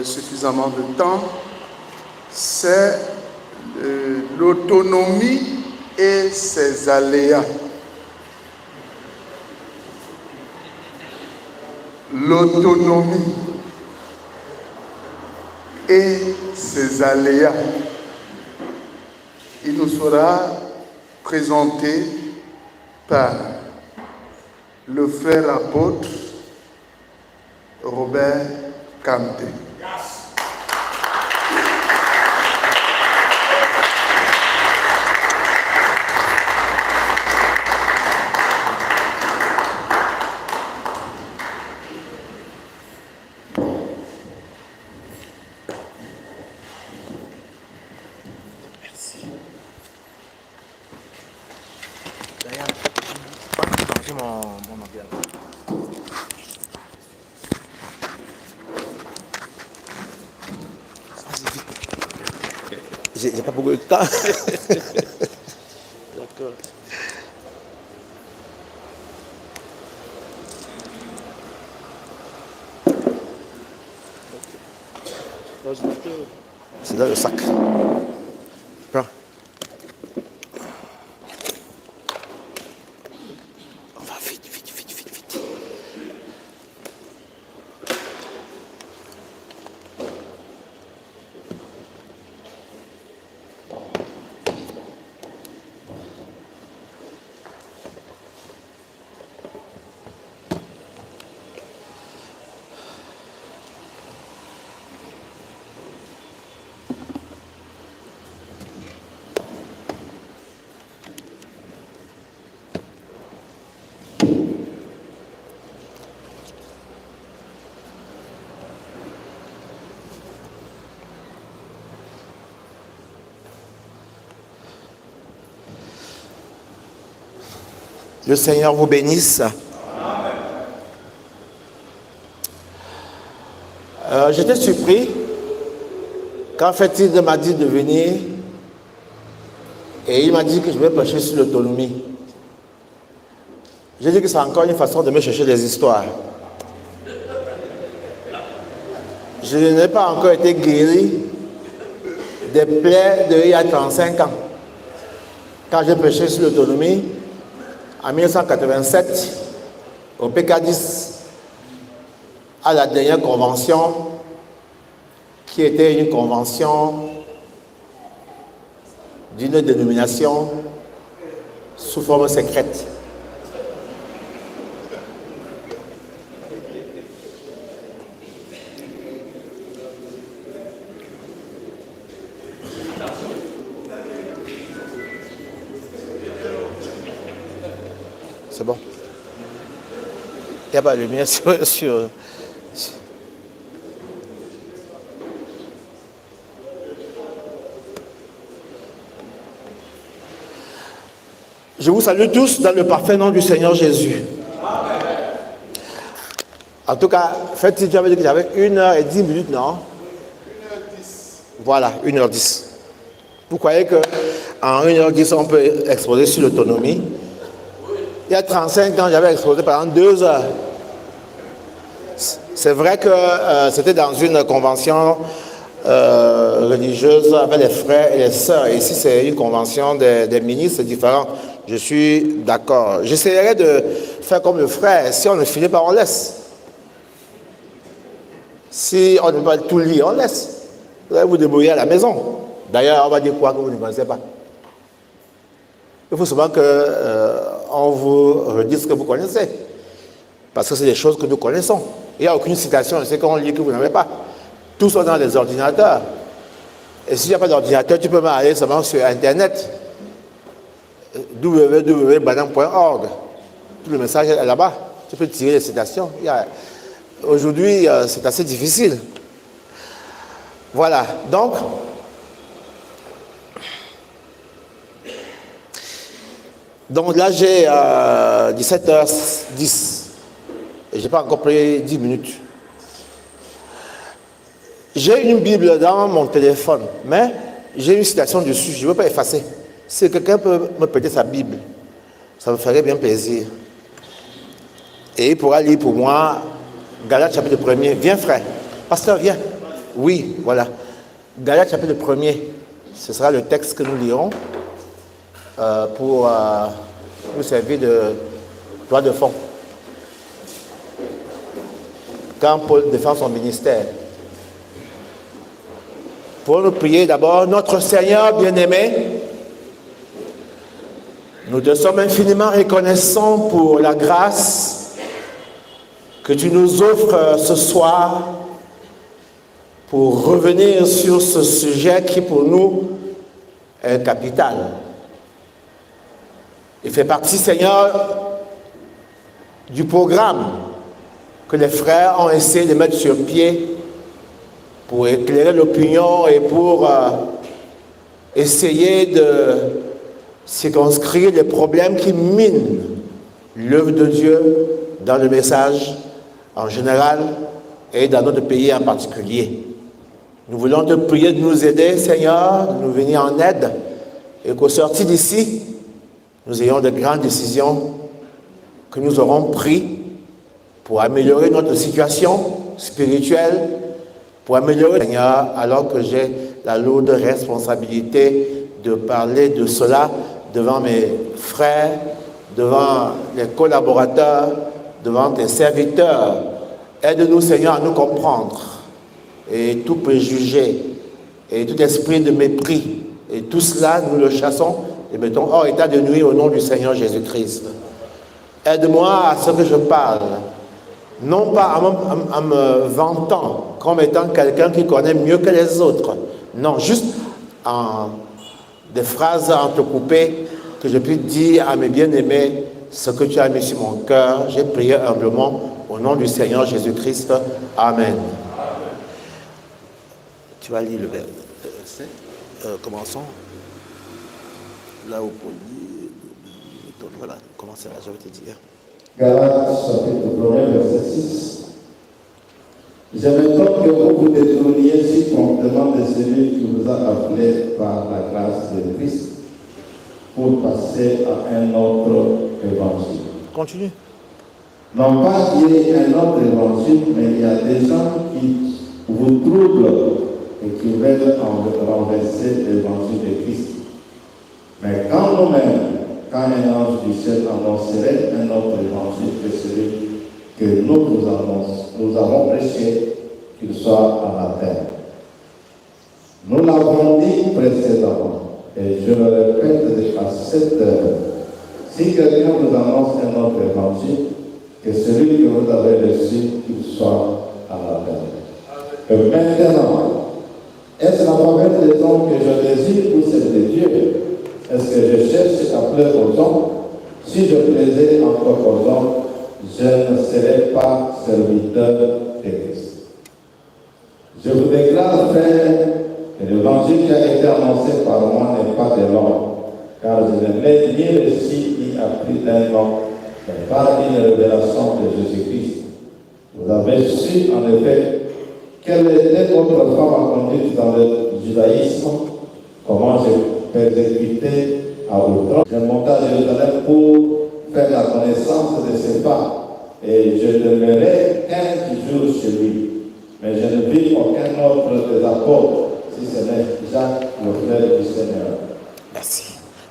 suffisamment de temps, c'est l'autonomie et ses aléas. L'autonomie et ses aléas. Il nous sera présenté par le frère apôtre Robert Kanté. J'ai pas beaucoup de temps. D'accord. C'est dans le sac. Prends. On va vite, vite, vite, vite, vite. Le Seigneur vous bénisse. J'étais surpris quand Fétide m'a dit de venir et il m'a dit que je vais prêcher sur l'autonomie. J'ai dit que c'est encore une façon de me chercher des histoires. Je n'ai pas encore été guéri des plaies d'il y a 35 ans. Quand j'ai prêché sur l'autonomie, en 1987, au PK10, à la dernière convention, qui était une convention d'une dénomination sous forme secrète. C'est bon. Il n'y a pas de lumière sur... Je vous salue tous dans le parfait nom du Seigneur Jésus. Amen. En tout cas, faites-il, tu avais dit que j'avais 1h10, non? 1h10. Voilà, 1h10. Vous croyez qu'en 1h10, on peut exposer sur l'autonomie? Il y a 35 ans, j'avais exposé pendant 2 heures. C'est vrai que c'était dans une convention religieuse avec les frères et les sœurs. Ici, c'est une convention des ministres, c'est différent. Je suis d'accord. J'essaierai de faire comme le frère. Si on ne finit pas, on laisse. Si on ne peut pas tout lire, on laisse. Vous allez vous débrouiller à la maison. D'ailleurs, on va dire quoi que vous ne connaissez pas. Il faut souvent qu'on vous redise ce que vous connaissez. Parce que c'est des choses que nous connaissons. Il n'y a aucune citation de ce qu'on lit que vous n'avez pas. Tout sont dans les ordinateurs. Et s'il n'y a pas d'ordinateur, tu peux même aller seulement sur Internet. www.banam.org. Tout le message est là-bas. Tu peux tirer les citations. Aujourd'hui, c'est assez difficile. Voilà. Donc, là, j'ai 17h10. Et je n'ai pas encore pris 10 minutes. J'ai une Bible dans mon téléphone, mais j'ai une citation dessus. Je ne veux pas effacer. Si quelqu'un peut me prêter sa Bible, ça me ferait bien plaisir. Et il pourra lire pour moi Galates chapitre 1er. Viens frère. Pasteur, viens. Oui, voilà. Galates chapitre 1er, ce sera le texte que nous lirons pour nous servir de toile de fond. Quand Paul défend son ministère. Pour nous prier d'abord, notre Seigneur bien-aimé, nous te sommes infiniment reconnaissants pour la grâce que tu nous offres ce soir pour revenir sur ce sujet qui pour nous est capital. Il fait partie, Seigneur, du programme que les frères ont essayé de mettre sur pied pour éclairer l'opinion et pour essayer de circonscrire les problèmes qui minent l'œuvre de Dieu dans le message en général et dans notre pays en particulier. Nous voulons te prier de nous aider, Seigneur, de nous venir en aide et qu'au sortir d'ici, nous ayons de grandes décisions que nous aurons prises pour améliorer notre situation spirituelle, pour améliorer, Seigneur, alors que j'ai la lourde responsabilité de parler de cela devant mes frères, devant les collaborateurs, devant tes serviteurs. Aide-nous, Seigneur, à nous comprendre. Et tout préjugé, et tout esprit de mépris, et tout cela, nous le chassons et mettons hors état de nuit au nom du Seigneur Jésus-Christ. Aide-moi à ce que je parle, non pas en me vantant comme étant quelqu'un qui connaît mieux que les autres, non, juste en des phrases entrecoupées que je puisse dire à mes bien-aimés ce que tu as mis sur mon cœur. J'ai prié humblement au nom du Seigneur Jésus-Christ. Amen. Tu vas lire le verset. Commençons. Là où Paul dit. Voilà, commencez là, je vais te dire. Galates chapitre 1, verset 6. J'aimerais que vous vous détourniez si promptement de celui qui vous a appelé par la grâce de Christ pour passer à un autre évangile. Continue. Non pas qu'il y ait un autre évangile, mais il y a des gens qui vous troublent et qui veulent renverser l'évangile de Christ. Mais quand nous-mêmes, quand un ange du ciel annoncerait un autre évangile que celui que nous avons prêché, qu'il soit à la terre. Nous l'avons dit précédemment, et je le répète à cette heure, si quelqu'un vous annonce un autre évangile, que celui que vous avez reçu, qu'il soit à la terre. Et maintenant, est-ce la faveur des hommes que je désire ou celle de Dieu? Est-ce que je cherche à plaire aux hommes? Si je plaisais encore aux hommes, je ne serais pas serviteur de Christ. Je vous déclare, frère, que l'évangile qui a été annoncé par moi n'est pas de l'homme, car je ne l'ai ni reçu ni appris d'un homme, mais par une révélation de Jésus-Christ. Vous avez su, en effet, quelle était votre femme conduite dans le judaïsme, comment j'ai persécuté à outrance. Je montais à Jérusalem pour faire la connaissance de ses pas, et je demeurai 15 jours chez lui. Mais je ne vis aucun autre des apôtres, si ce n'est Jacques, le frère du Seigneur. Merci.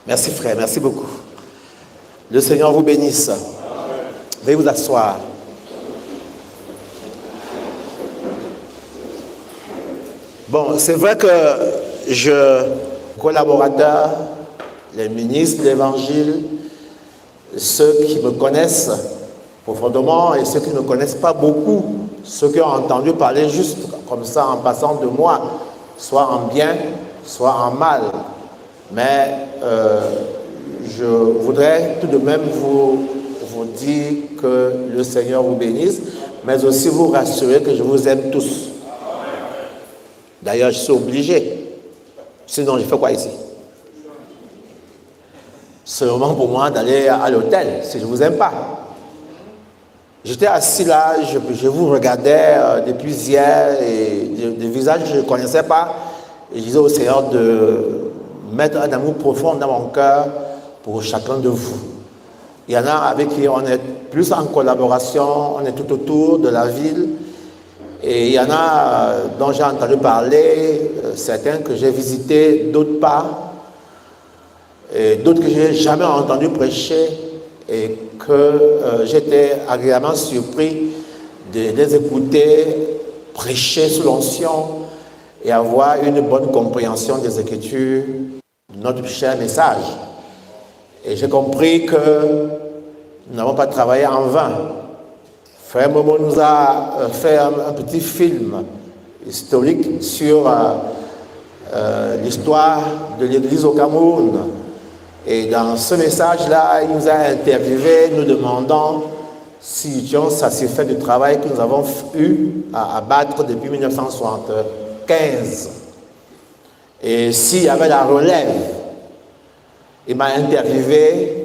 Merci frère, merci beaucoup. Le Seigneur vous bénisse. Veuillez vous asseoir. Bon, c'est vrai que collaborateurs, les ministres de l'Évangile, ceux qui me connaissent profondément et ceux qui ne me connaissent pas beaucoup, ceux qui ont entendu parler juste comme ça en passant de moi, soit en bien, soit en mal. Mais je voudrais tout de même vous dire que le Seigneur vous bénisse, mais aussi vous rassurer que je vous aime tous. D'ailleurs, je suis obligé. Sinon, je fais quoi ici? C'est le moment pour moi d'aller à l'hôtel, si je ne vous aime pas. J'étais assis là, je vous regardais depuis hier, et des visages que je ne connaissais pas. Et je disais au Seigneur de mettre un amour profond dans mon cœur pour chacun de vous. Il y en a avec qui on est plus en collaboration, on est tout autour de la ville. Et il y en a dont j'ai entendu parler, certains que j'ai visités, d'autres pas, et d'autres que je n'ai jamais entendu prêcher et que j'étais agréablement surpris de les écouter prêcher sous l'onction et avoir une bonne compréhension des Écritures, de notre cher message. Et j'ai compris que nous n'avons pas travaillé en vain. Frère Momo nous a fait un petit film historique sur l'histoire de l'Église au Cameroun. Et dans ce message-là, il nous a interviewé, nous demandant si nous étions satisfaits du travail que nous avons eu à abattre depuis 1975. Et s'il y avait la relève, il m'a interviewé.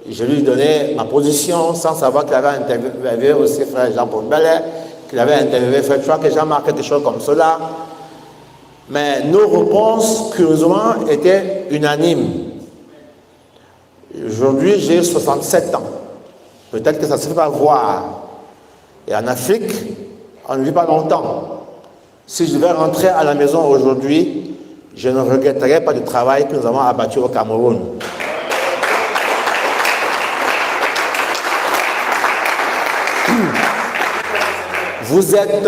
Je lui donnais ma position sans savoir qu'il avait interviewé aussi frère Jean-Paul Bellet, qu'il avait interviewé frère Chouak et Jean-Marc, quelque chose comme cela. Mais nos réponses, curieusement, étaient unanimes. Aujourd'hui, j'ai 67 ans. Peut-être que ça ne se fait pas voir. Et en Afrique, on ne vit pas longtemps. Si je devais rentrer à la maison aujourd'hui, je ne regretterais pas du travail que nous avons abattu au Cameroun. Vous êtes,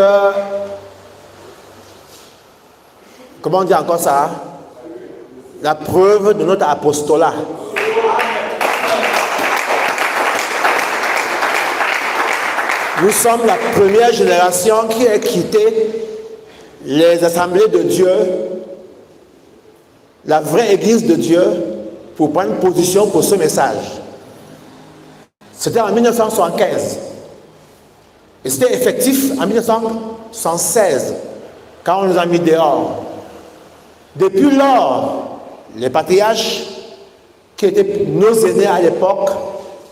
comment on dit encore ça? La preuve de notre apostolat. Nous sommes la première génération qui a quitté les assemblées de Dieu, la vraie église de Dieu, pour prendre position pour ce message. C'était en 1975. Et c'était effectif en 1976, quand on nous a mis dehors. Depuis lors, les patriarches, qui étaient nos aînés à l'époque,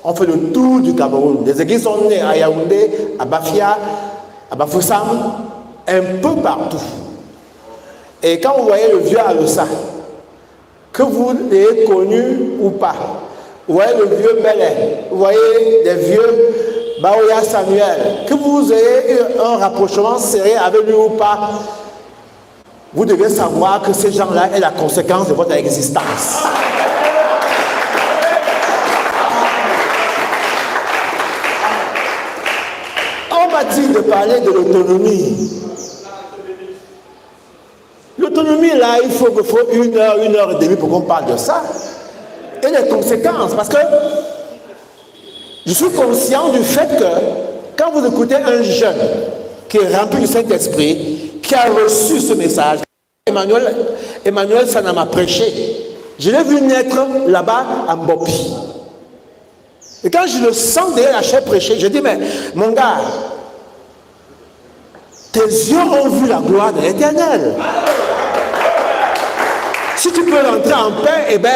ont fait le tour du Cameroun. Les églises sont nées à Yaoundé, à Bafia, à Bafoussam, un peu partout. Et quand vous voyez le vieux Alossa, que vous l'ayez connu ou pas, vous voyez le vieux Bellet, vous voyez des vieux Baoya Samuel, que vous ayez eu un rapprochement serré avec lui ou pas, vous devez savoir que ces gens-là est la conséquence de votre existence. On m'a dit de parler de l'autonomie. L'autonomie, là, il faut une heure et demie pour qu'on parle de ça. Et les conséquences, parce que je suis conscient du fait que quand vous écoutez un jeune qui est rempli du Saint-Esprit, qui a reçu ce message, Emmanuel Sanama prêché, je l'ai vu naître là-bas à Mbopi. Et quand je le sens derrière la chair prêcher, je dis, mais mon gars, tes yeux ont vu la gloire de l'Éternel. Si tu peux rentrer en paix, eh bien,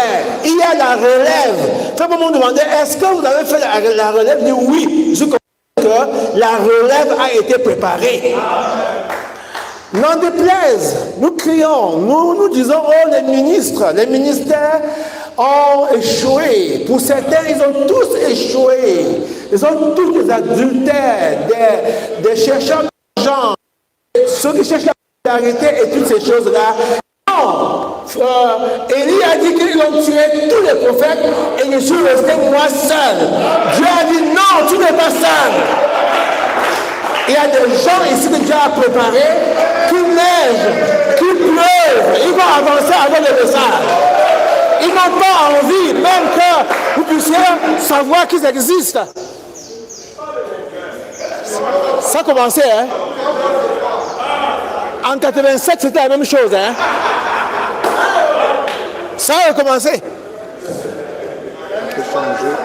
il y a la relève. Frère, vous me demandez, est-ce que vous avez fait la relève? Je dis oui. Je comprends que la relève a été préparée. N'en déplaise, nous crions, nous disons, oh les ministres, les ministères ont échoué. Pour certains, ils ont tous échoué. Ils ont tous des adultères, des chercheurs d'argent, ceux qui cherchent la popularité et toutes ces choses-là. Non, Élie a dit qu'ils ont tué tous les prophètes et je suis resté moi seul. Dieu a dit non, tu n'es pas seul. Il y a des gens ici que Dieu a préparés qui neigent, qui pleuvent, ils vont avancer avec le message. Ils n'ont pas envie, même que vous puissiez savoir qu'ils existent. Ça a commencé, hein? En 87, c'était la même chose, hein? Ça a commencé. On peut changer.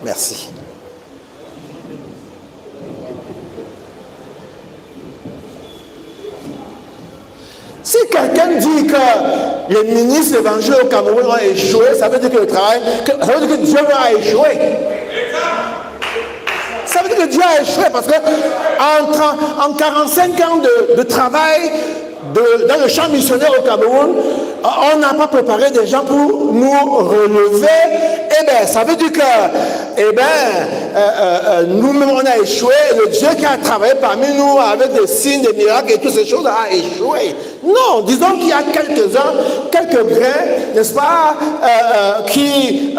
Merci. Si quelqu'un dit que les ministres évangéliques au Cameroun ont échoué, ça veut dire que le travail, ça veut dire que Dieu a échoué. Ça veut dire que Dieu a échoué parce que en 45 ans de travail dans le champ missionnaire au Cameroun, on n'a pas préparé des gens pour nous relever eh bien, ça veut dire que, nous-mêmes, on a échoué. Le Dieu qui a travaillé parmi nous avec des signes, des miracles et toutes ces choses a échoué. Non, disons qu'il y a quelques-uns, quelques grains, n'est-ce pas, qui,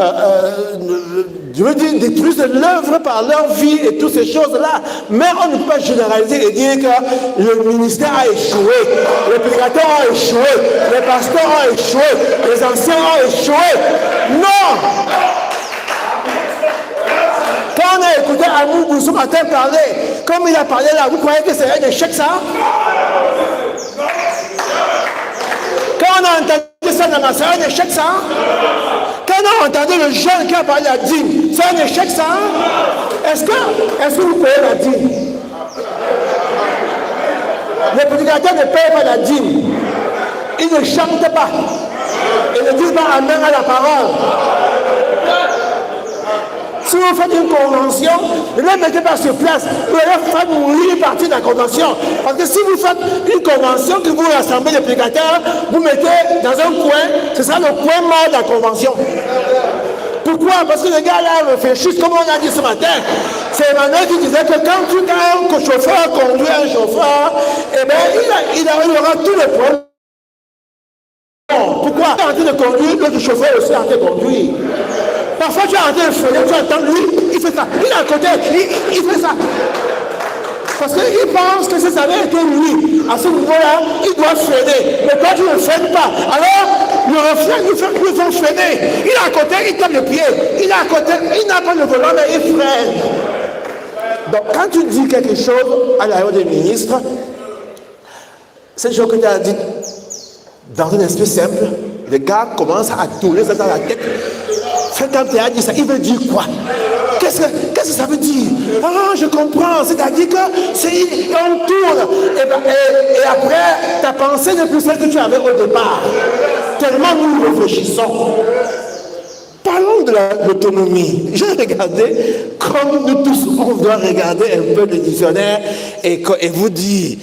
je veux dire, détruisent l'œuvre par leur vie et toutes ces choses-là. Mais on ne peut pas généraliser et dire que le ministère a échoué, les prédicateurs ont échoué, les pasteurs ont échoué, les anciens ont échoué. Non! Quand on a écouté Amour Boussou ce matin parler, comme il a parlé là, vous croyez que c'est un échec ça? Quand on a entendu ça dans ma soeur, c'est un échec ça? Quand on a entendu le jeune qui a parlé de la dîme, c'est un échec ça? Est-ce que vous payez la dîme? Les prédicateurs ne payent pas la dîme. Ils ne chantent pas. Ils ne disent pas amen à la parole. Si vous faites une convention, ne les mettez pas sur place. Vous allez faire mourir partie de la convention. Parce que si vous faites une convention que vous rassemblez les prédicateurs, vous mettez dans un coin, c'est ça le coin mort de la convention. Pourquoi? Parce que les gars là réfléchissent, comme on a dit ce matin. C'est Emmanuel qui disait que quand un chauffeur conduit un chauffeur, eh bien, il aura tous les problèmes. Pourquoi? Tu es en train de conduire, l'autre chauffeur aussi est en train de conduire. Parfois tu es en train de freiner, tu entends lui, il fait ça. Il est à côté, il fait ça. Parce qu'il pense que si ça avait été lui, à ce niveau-là, il doit freiner. Mais toi tu ne freines pas. Alors, le refrain nous fait freiner. Il est à côté, il tape le pied. Il est à côté, il n'a pas le volant, mais il freine. Donc quand tu dis quelque chose à l'arrière des ministres, cette chose que tu as dit dans un esprit simple, les gars commencent à tourner ça dans la tête. Quand tu as dit ça, il veut dire quoi? Qu'est-ce que ça veut dire? Ah, je comprends. C'est-à-dire que on tourne. Et après, ta pensée n'est plus celle que tu avais au départ. Tellement nous réfléchissons. Parlons de l'autonomie. J'ai regardé, comme nous tous, on doit regarder un peu le dictionnaire et vous dire,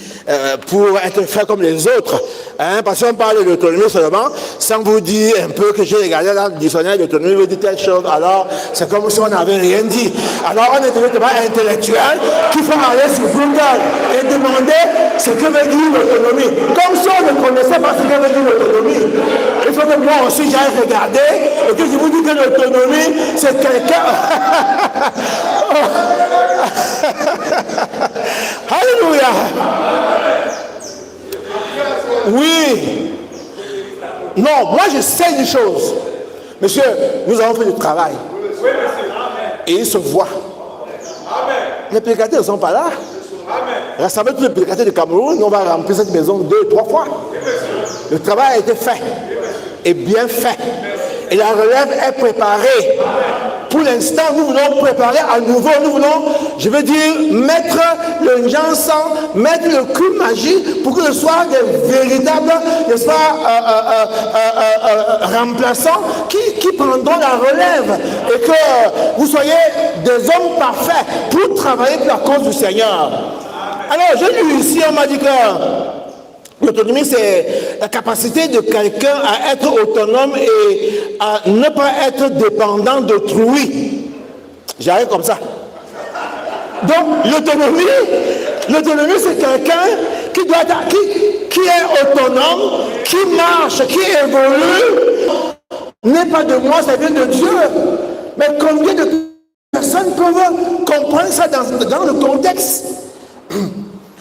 pour être fait comme les autres, hein, parce qu'on parle de l'autonomie seulement, sans vous dire un peu que j'ai regardé dans le dictionnaire, l'autonomie veut dire telle chose, alors c'est comme si on n'avait rien dit. Alors on est directement intellectuel qu'il faut aller sur Google et demander ce que veut dire l'autonomie. Comme si on ne connaissait pas ce que veut dire l'autonomie. Il faut que moi aussi j'aille regarder et que je vous dis que l'autonomie, c'est quelqu'un... Alléluia. Oui. Non, moi je sais des choses. Monsieur, nous avons fait du travail. Et il se voit. Les prédicateurs ne sont pas là. Rassembler tous les prédicateurs du Cameroun, on va remplir cette maison 2 ou 3 fois. Le travail a été fait. Et bien fait. Et la relève est préparée. Pour l'instant, nous voulons préparer à nouveau, nous voulons, je veux dire, mettre le jansan, mettre le cul magique pour que ce soit des véritables, n'est-ce pas, remplaçants qui prendront la relève et que vous soyez des hommes parfaits pour travailler pour la cause du Seigneur. Alors, j'ai lu ici, on m'a dit que l'autonomie, c'est la capacité de quelqu'un à être autonome et à ne pas être dépendant d'autrui. J'arrive comme ça. Donc, l'autonomie, c'est quelqu'un qui est autonome, qui marche, qui évolue. N'est pas de moi, ça vient de Dieu. Mais combien de personnes peuvent comprendre ça dans le contexte?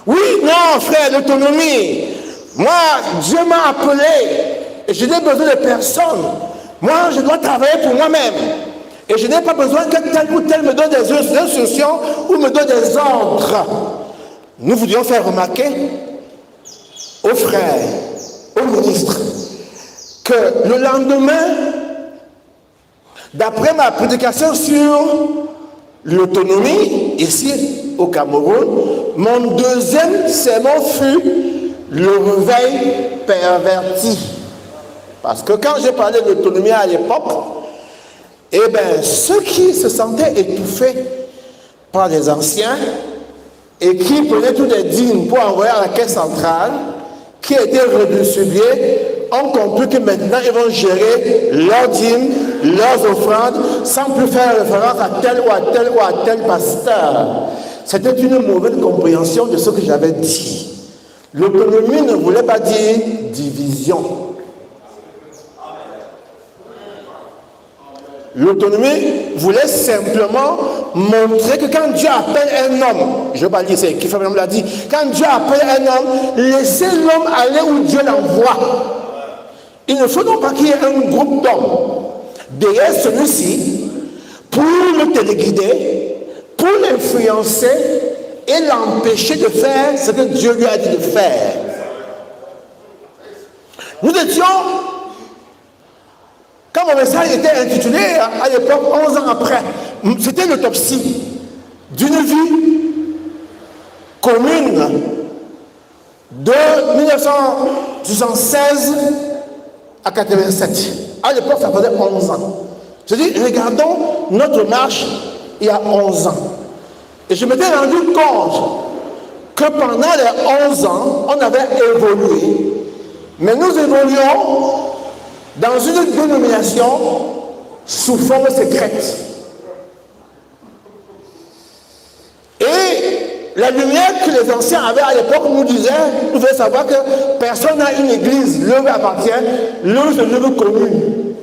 Oui, non, frère, l'autonomie. Moi, Dieu m'a appelé et je n'ai besoin de personne. Moi, je dois travailler pour moi-même. Et je n'ai pas besoin que tel ou tel me donne des instructions ou me donne des ordres. Nous voudrions faire remarquer aux frères, aux ministres, que le lendemain, d'après ma prédication sur l'autonomie, ici au Cameroun, mon deuxième sermon fut le réveil perverti. Parce que quand j'ai parlé de l'autonomie à l'époque, eh bien, ceux qui se sentaient étouffés par les anciens et qui prenaient tous les dîmes pour envoyer à la caisse centrale, qui étaient redistribués, ont compris que maintenant ils vont gérer leurs dîmes leurs offrandes sans plus faire référence à tel ou à tel ou à tel pasteur. C'était une mauvaise compréhension de ce que j'avais dit. L'autonomie ne voulait pas dire division. L'autonomie voulait simplement montrer que quand Dieu appelle un homme, je ne vais pas dire, c'est qui fait l'a dit, quand Dieu appelle un homme, laissez l'homme aller où Dieu l'envoie. Il ne faut donc pas qu'il y ait un groupe d'hommes derrière celui-ci pour le téléguider, pour l'influencer et l'empêcher de faire ce que Dieu lui a dit de faire. Nous étions, quand mon message était intitulé à l'époque, 11 ans après, c'était l'autopsie d'une vie commune de 1976 à 87. À l'époque, ça faisait 11 ans. Je dis, regardons notre marche il y a 11 ans. Et je m'étais rendu compte que pendant les 11 ans, on avait évolué. Mais nous évoluons dans une dénomination sous forme secrète. Et la lumière que les anciens avaient à l'époque nous disait, nous faisaient savoir que personne n'a une église, l'œuvre appartient, l'œuvre c'est une œuvre commune.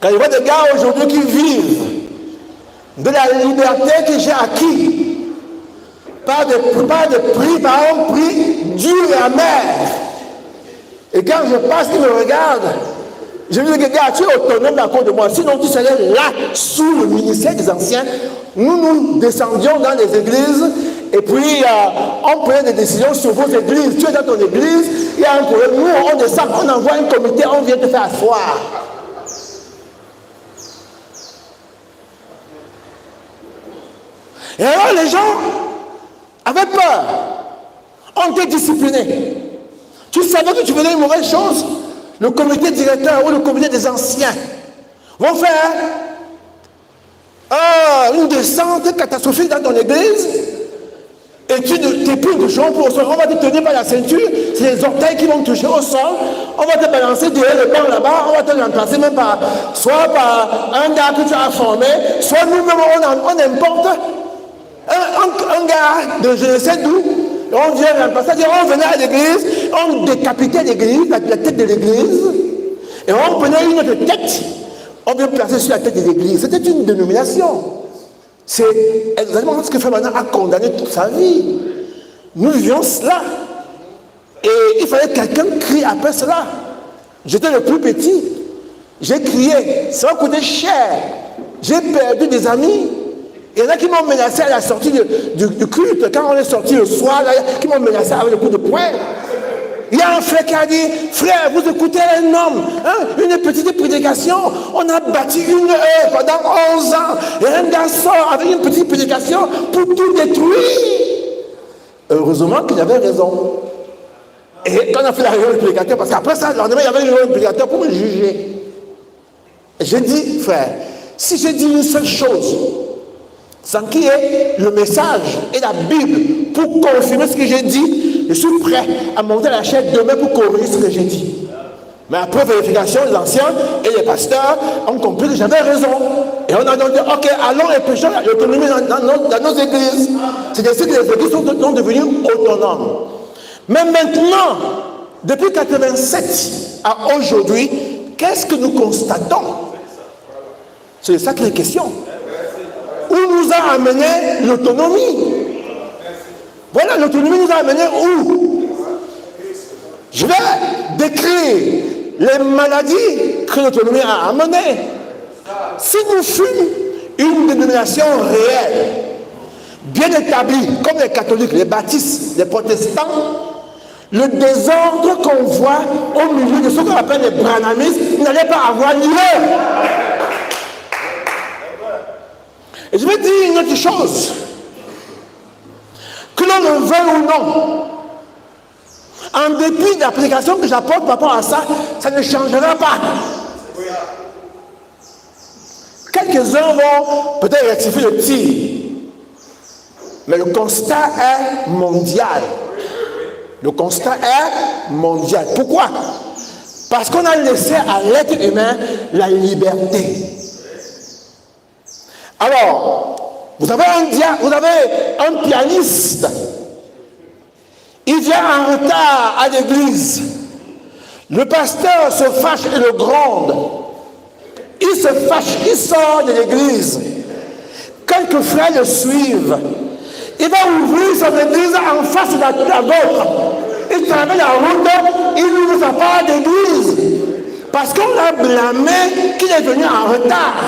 Quand je vois des gars aujourd'hui qui vivent de la liberté que j'ai acquis, par un prix dur et amer. Et quand je passe, ils me regardent, je me dis, gars, tu es autonome à cause de moi. Sinon, tu serais là, sous le ministère des anciens. Nous descendions dans les églises, et puis on prenait des décisions sur vos églises. Tu es dans ton église, il y a un problème. Nous, on descend, on envoie un comité, on vient te faire asseoir. Et alors, les gens avaient peur. On était disciplinés. Tu savais que tu faisais une mauvaise chose. Le comité directeur ou le comité des anciens vont faire une descente catastrophique dans ton église et tu t'es plus de champ pour au sol. On va te tenir par la ceinture, c'est les orteils qui vont toucher au sol. On va te balancer derrière le banc là-bas, on va te remplacer même par soit par un gars que tu as formé, soit nous-mêmes on importe un gars de je ne sais d'où. On vient remplacer, on venait à l'église, on décapitait l'église, la tête de l'église, et on prenait une autre tête, on vient placer sur la tête de l'église. C'était une dénomination. C'est exactement ce que Frère Branham a condamné toute sa vie. Nous vivions cela. Et il fallait que quelqu'un crie après cela. J'étais le plus petit. J'ai crié. Ça m'a coûté cher. J'ai perdu des amis. Il y en a qui m'ont menacé à la sortie du culte. Quand on est sorti le soir, là, qui m'ont menacé avec le coup de poing. Il y a un frère qui a dit, frère, vous écoutez un homme, une petite prédication. On a bâti une heure pendant 11 ans. Et un gars sort avec une petite prédication pour tout détruire. Heureusement qu'il avait raison. Et quand on a fait la réunion du prédicateur, parce qu'après ça, le lendemain, il y avait une réunion du prédicateur pour me juger. Et j'ai dit, frère, si j'ai dit une seule chose, sans qu'il y ait le message et la Bible pour confirmer ce que j'ai dit, je suis prêt à monter la chaise demain pour corriger ce que j'ai dit. Mais après vérification, les anciens et les pasteurs ont compris que j'avais raison. Et on a dit, ok, allons et prêchons l'autonomie dans nos églises. C'est ainsi que les églises sont devenues autonomes. Mais maintenant, depuis 1987 à aujourd'hui, qu'est-ce que nous constatons? C'est ça qui est la question. Où nous a amené l'autonomie? Voilà, l'autonomie nous a amené où? Je vais décrire les maladies que l'autonomie a amenées. Si nous fûmes une dénomination réelle, bien établie, comme les catholiques, les baptistes, les protestants, le désordre qu'on voit au milieu de ce qu'on appelle les branhamistes n'allait pas avoir lieu. Et je vais dire une autre chose. Que l'on le veuille ou non, en dépit de l'application que j'apporte par rapport à ça, ça ne changera pas. Quelques-uns vont peut-être rectifier le tir. Mais le constat est mondial. Le constat est mondial. Pourquoi? Parce qu'on a laissé à l'être humain la liberté. Alors, vous avez un pianiste. Il vient en retard à l'église. Le pasteur se fâche et le gronde. Il se fâche, il sort de l'église. Quelques frères le suivent. Il va ouvrir son église en face de la vôtre. Il traverse la route, il ouvre sa part d'église. Parce qu'on a blâmé qu'il est venu en retard.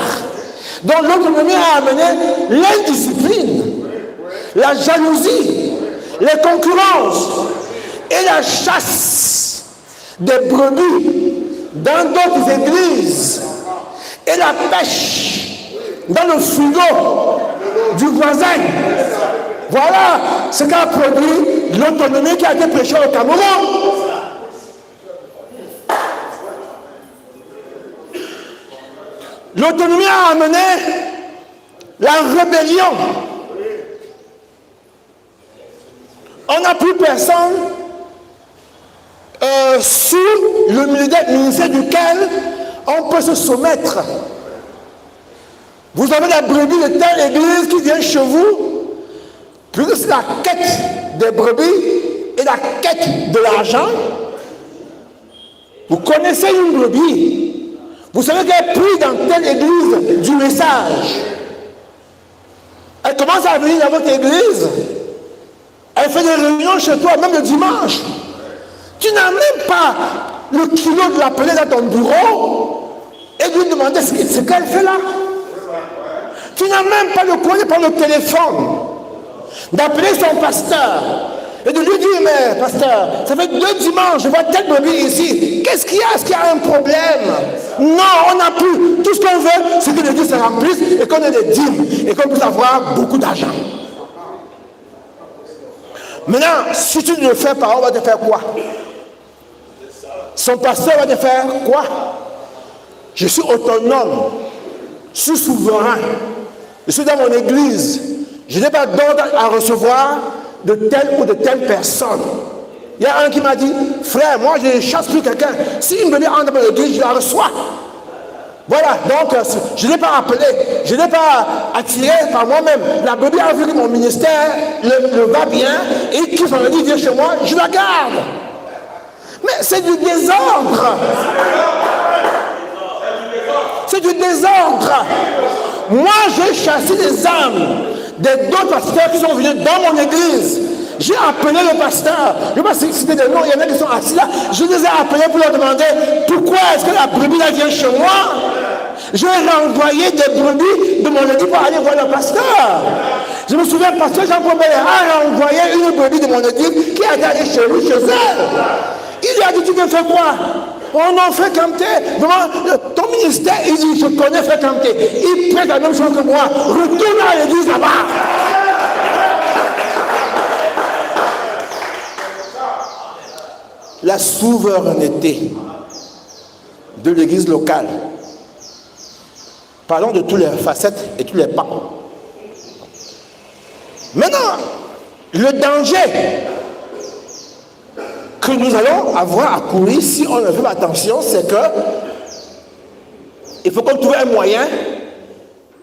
Donc l'autonomie a amené l'indiscipline, la jalousie, les concurrences et la chasse des brebis dans d'autres églises et la pêche dans le frigo du voisin. Voilà ce qu'a produit l'autonomie qui a été prêchée au Cameroun. L'autonomie a amené la rébellion. On n'a plus personne sous le ministère duquel on peut se soumettre. Vous avez la brebis de telle église qui vient chez vous, plus c'est la quête des brebis et la quête de l'argent. Vous connaissez une brebis. Vous savez qu'elle est prise dans telle église du message. Elle commence à venir dans votre église. Elle fait des réunions chez toi, même le dimanche. Tu n'as même pas le kilo de l'appeler dans ton bureau et de lui demander ce qu'elle fait là. Tu n'as même pas le courage de prendre le téléphone, d'appeler son pasteur et de lui dire, mais pasteur, ça fait 2 dimanches, je vois telle brebis ici. Qu'est-ce qu'il y a? Est-ce qu'il y a un problème? Non, on n'a plus. Tout ce qu'on veut, c'est que l'église se remplisse et qu'on ait des dîmes et qu'on puisse avoir beaucoup d'argent. Maintenant, si tu ne le fais pas, on va te faire quoi? Son pasteur va te faire quoi? Je suis autonome, je suis souverain, je suis dans mon église, je n'ai pas d'ordre à recevoir de telle ou de telle personne. Il y a un qui m'a dit, frère, moi je ne chasse plus quelqu'un. Si une brebis entre dans l'église, je la reçois. Voilà, donc je n'ai pas appelé, je n'ai pas attiré par moi-même. La brebis a vu que mon ministère le va bien et qui s'en a dit, viens chez moi, je la garde. Mais c'est du désordre. C'est du désordre. Moi, j'ai chassé des âmes d'autres pasteurs qui sont venus dans mon église. J'ai appelé le pasteur. Je ne sais pas si c'était des noms, il y en a qui sont assis là. Je les ai appelés pour leur demander pourquoi est-ce que la brebis là vient chez moi. J'ai renvoyé des brebis de mon église pour aller voir le pasteur. Je me souviens, le pasteur Jean-Paul a renvoyé une brebis de mon église qui a allé chez lui, chez elle. Il lui a dit, tu veux faire quoi? On en fait Kamté. Ton ministère, il dit, je connais fait Kamté. Il prête la même chose que moi. Retourne à l'église là-bas. La souveraineté de l'église locale. Parlons de toutes les facettes et tous les pans. Maintenant, le danger que nous allons avoir à courir si on ne fait pas attention, c'est que il faut qu'on trouve un moyen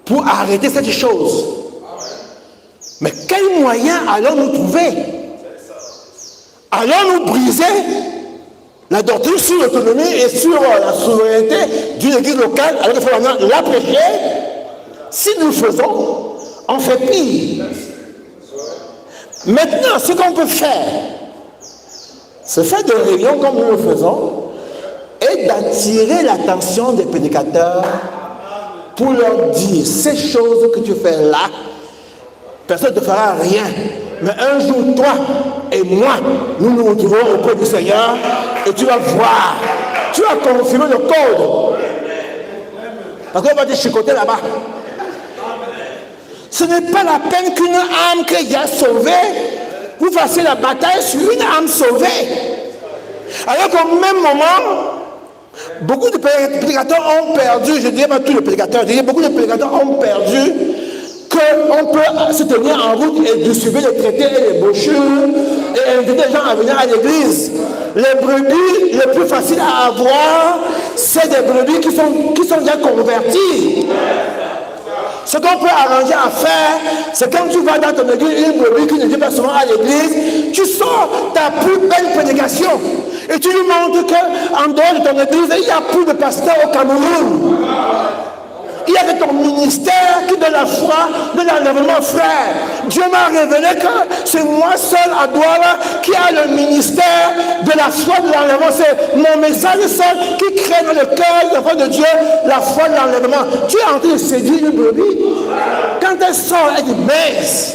pour arrêter cette chose. Mais quel moyen allons-nous trouver? Allons-nous briser la doctrine sur l'autonomie et sur la souveraineté d'une église locale alors qu'il faut maintenant la prêcher? Si nous le faisons, on fait pire. Maintenant, ce qu'on peut faire, c'est faire des réunions comme nous le faisons et d'attirer l'attention des prédicateurs pour leur dire ces choses que tu fais là, personne ne te fera rien. Mais un jour, toi et moi, nous nous retrouverons auprès du Seigneur et tu vas voir, tu vas confirmer le code. Parce qu'on va te chicoter là-bas. Ce n'est pas la peine qu'une âme que Dieu a sauvée, vous fassiez la bataille sur une âme sauvée. Alors qu'au même moment, beaucoup de prédicateurs ont perdu, je ne dirais pas tous les prédicateurs, je dirais beaucoup de prédicateurs ont perdu qu'on peut se tenir en route et distribuer les traités et les brochures et inviter les gens à venir à l'église. les brebis les plus faciles à avoir, c'est des brebis qui sont déjà converties. Ce qu'on peut arranger à faire, c'est quand tu vas dans ton église, une brebis qui ne vient pas souvent à l'église, tu sors ta plus belle prédication et tu lui montres qu'en dehors de ton église, il n'y a plus de pasteurs au Cameroun. Il y a que ton ministère qui donne la foi de l'enlèvement, frère. Dieu m'a révélé que c'est moi seul à Douala qui a le ministère de la foi de l'enlèvement. C'est mon message seul qui crée dans le cœur de l'enfant de Dieu la foi de l'enlèvement. Tu es en train de séduire une brebis. Quand elle sort, elle dit mince.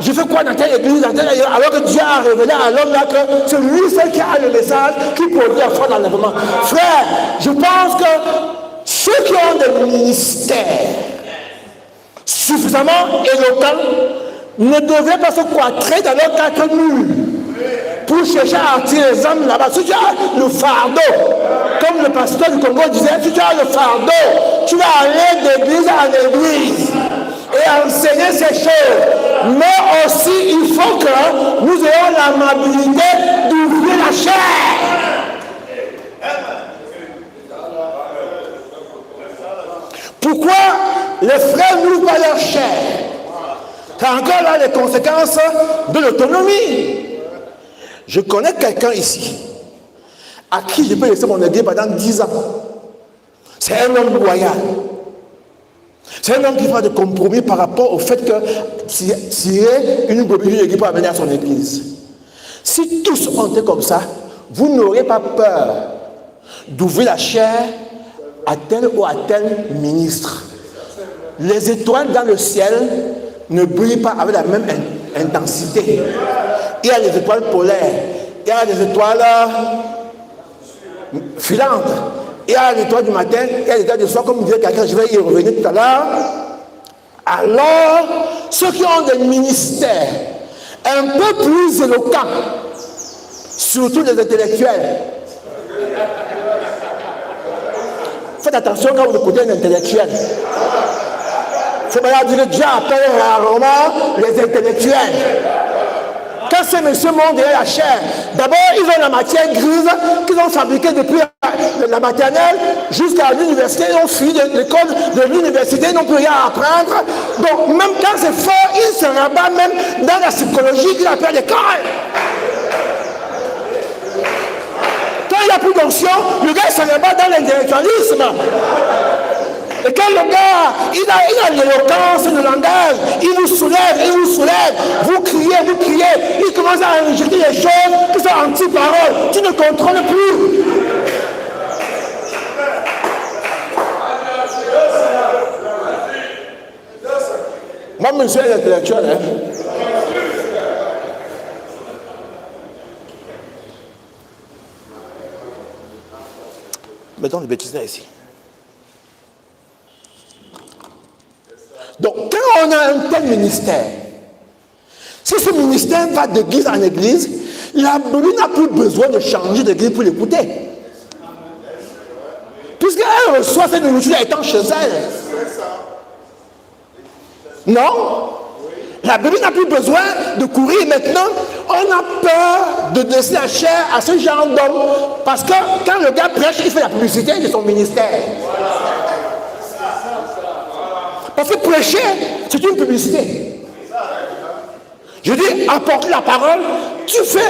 Je fais quoi dans telle église, dans telle église, alors que Dieu a révélé à l'homme là que c'est lui seul qui a le message qui produit la foi de l'enlèvement. Frère, je pense que ceux qui ont des ministères suffisamment éloquents ne devraient pas se croître dans leur quatre murs pour chercher à attirer les hommes là-bas. Si tu as le fardeau, comme le pasteur du Congo disait, si tu as le fardeau, tu vas aller d'église en église et enseigner ces choses. Mais aussi, il faut que nous ayons l'amabilité d'ouvrir la chair. Pourquoi les frères n'ouvrent pas leur chair? Car encore là les conséquences de l'autonomie. Je connais quelqu'un ici à qui je peux laisser mon église pendant 10 ans. C'est un homme loyal. C'est un homme qui fait des compromis par rapport au fait que s'il y a une brebis d'une église pour venir à son église. Si tous ont été comme ça, vous n'aurez pas peur d'ouvrir la chair à tel ou à tel ministre. Les étoiles dans le ciel ne brillent pas avec la même intensité. Il y a des étoiles polaires, il y a des étoiles filantes, il y a les étoiles du matin, il y a les étoiles du soir, comme disait quelqu'un, je vais y revenir tout à l'heure. Alors, ceux qui ont des ministères un peu plus éloquents, surtout les intellectuels, faites attention quand vous écoutez un intellectuel. Il faut pas dire que Dieu appelle rarement les intellectuels. Quand ces messieurs montent derrière la chair, d'abord ils ont la matière grise qu'ils ont fabriquée depuis la maternelle jusqu'à l'université. Ils ont fui de l'école de l'université, ils n'ont plus rien à apprendre. Donc même quand c'est fort, ils se rabattent même dans la psychologie qu'ils appellent l'école. Quand il n'y a plus d'onction, le gars se rabat dans l'intellectualisme. Et quand le gars, il a l'éloquence de langage, il vous soulève, vous criez, il commence à rejeter les choses qui sont anti-paroles, tu ne contrôles plus. Moi, monsieur est intellectuel, hein. Mettons le bêtise là ici. Donc, quand on a un tel ministère, si ce ministère va d'église en église, la brebis n'a plus besoin de changer d'église pour l'écouter. Puisqu'elle reçoit cette nourriture étant chez elle. Non? La brebis n'a plus besoin de courir maintenant. On a peur de laisser la chair à ce genre d'homme. Parce que quand le gars prêche, il fait la publicité de son ministère. Parce que prêcher, c'est une publicité. Je dis, apporte la parole, tu fais,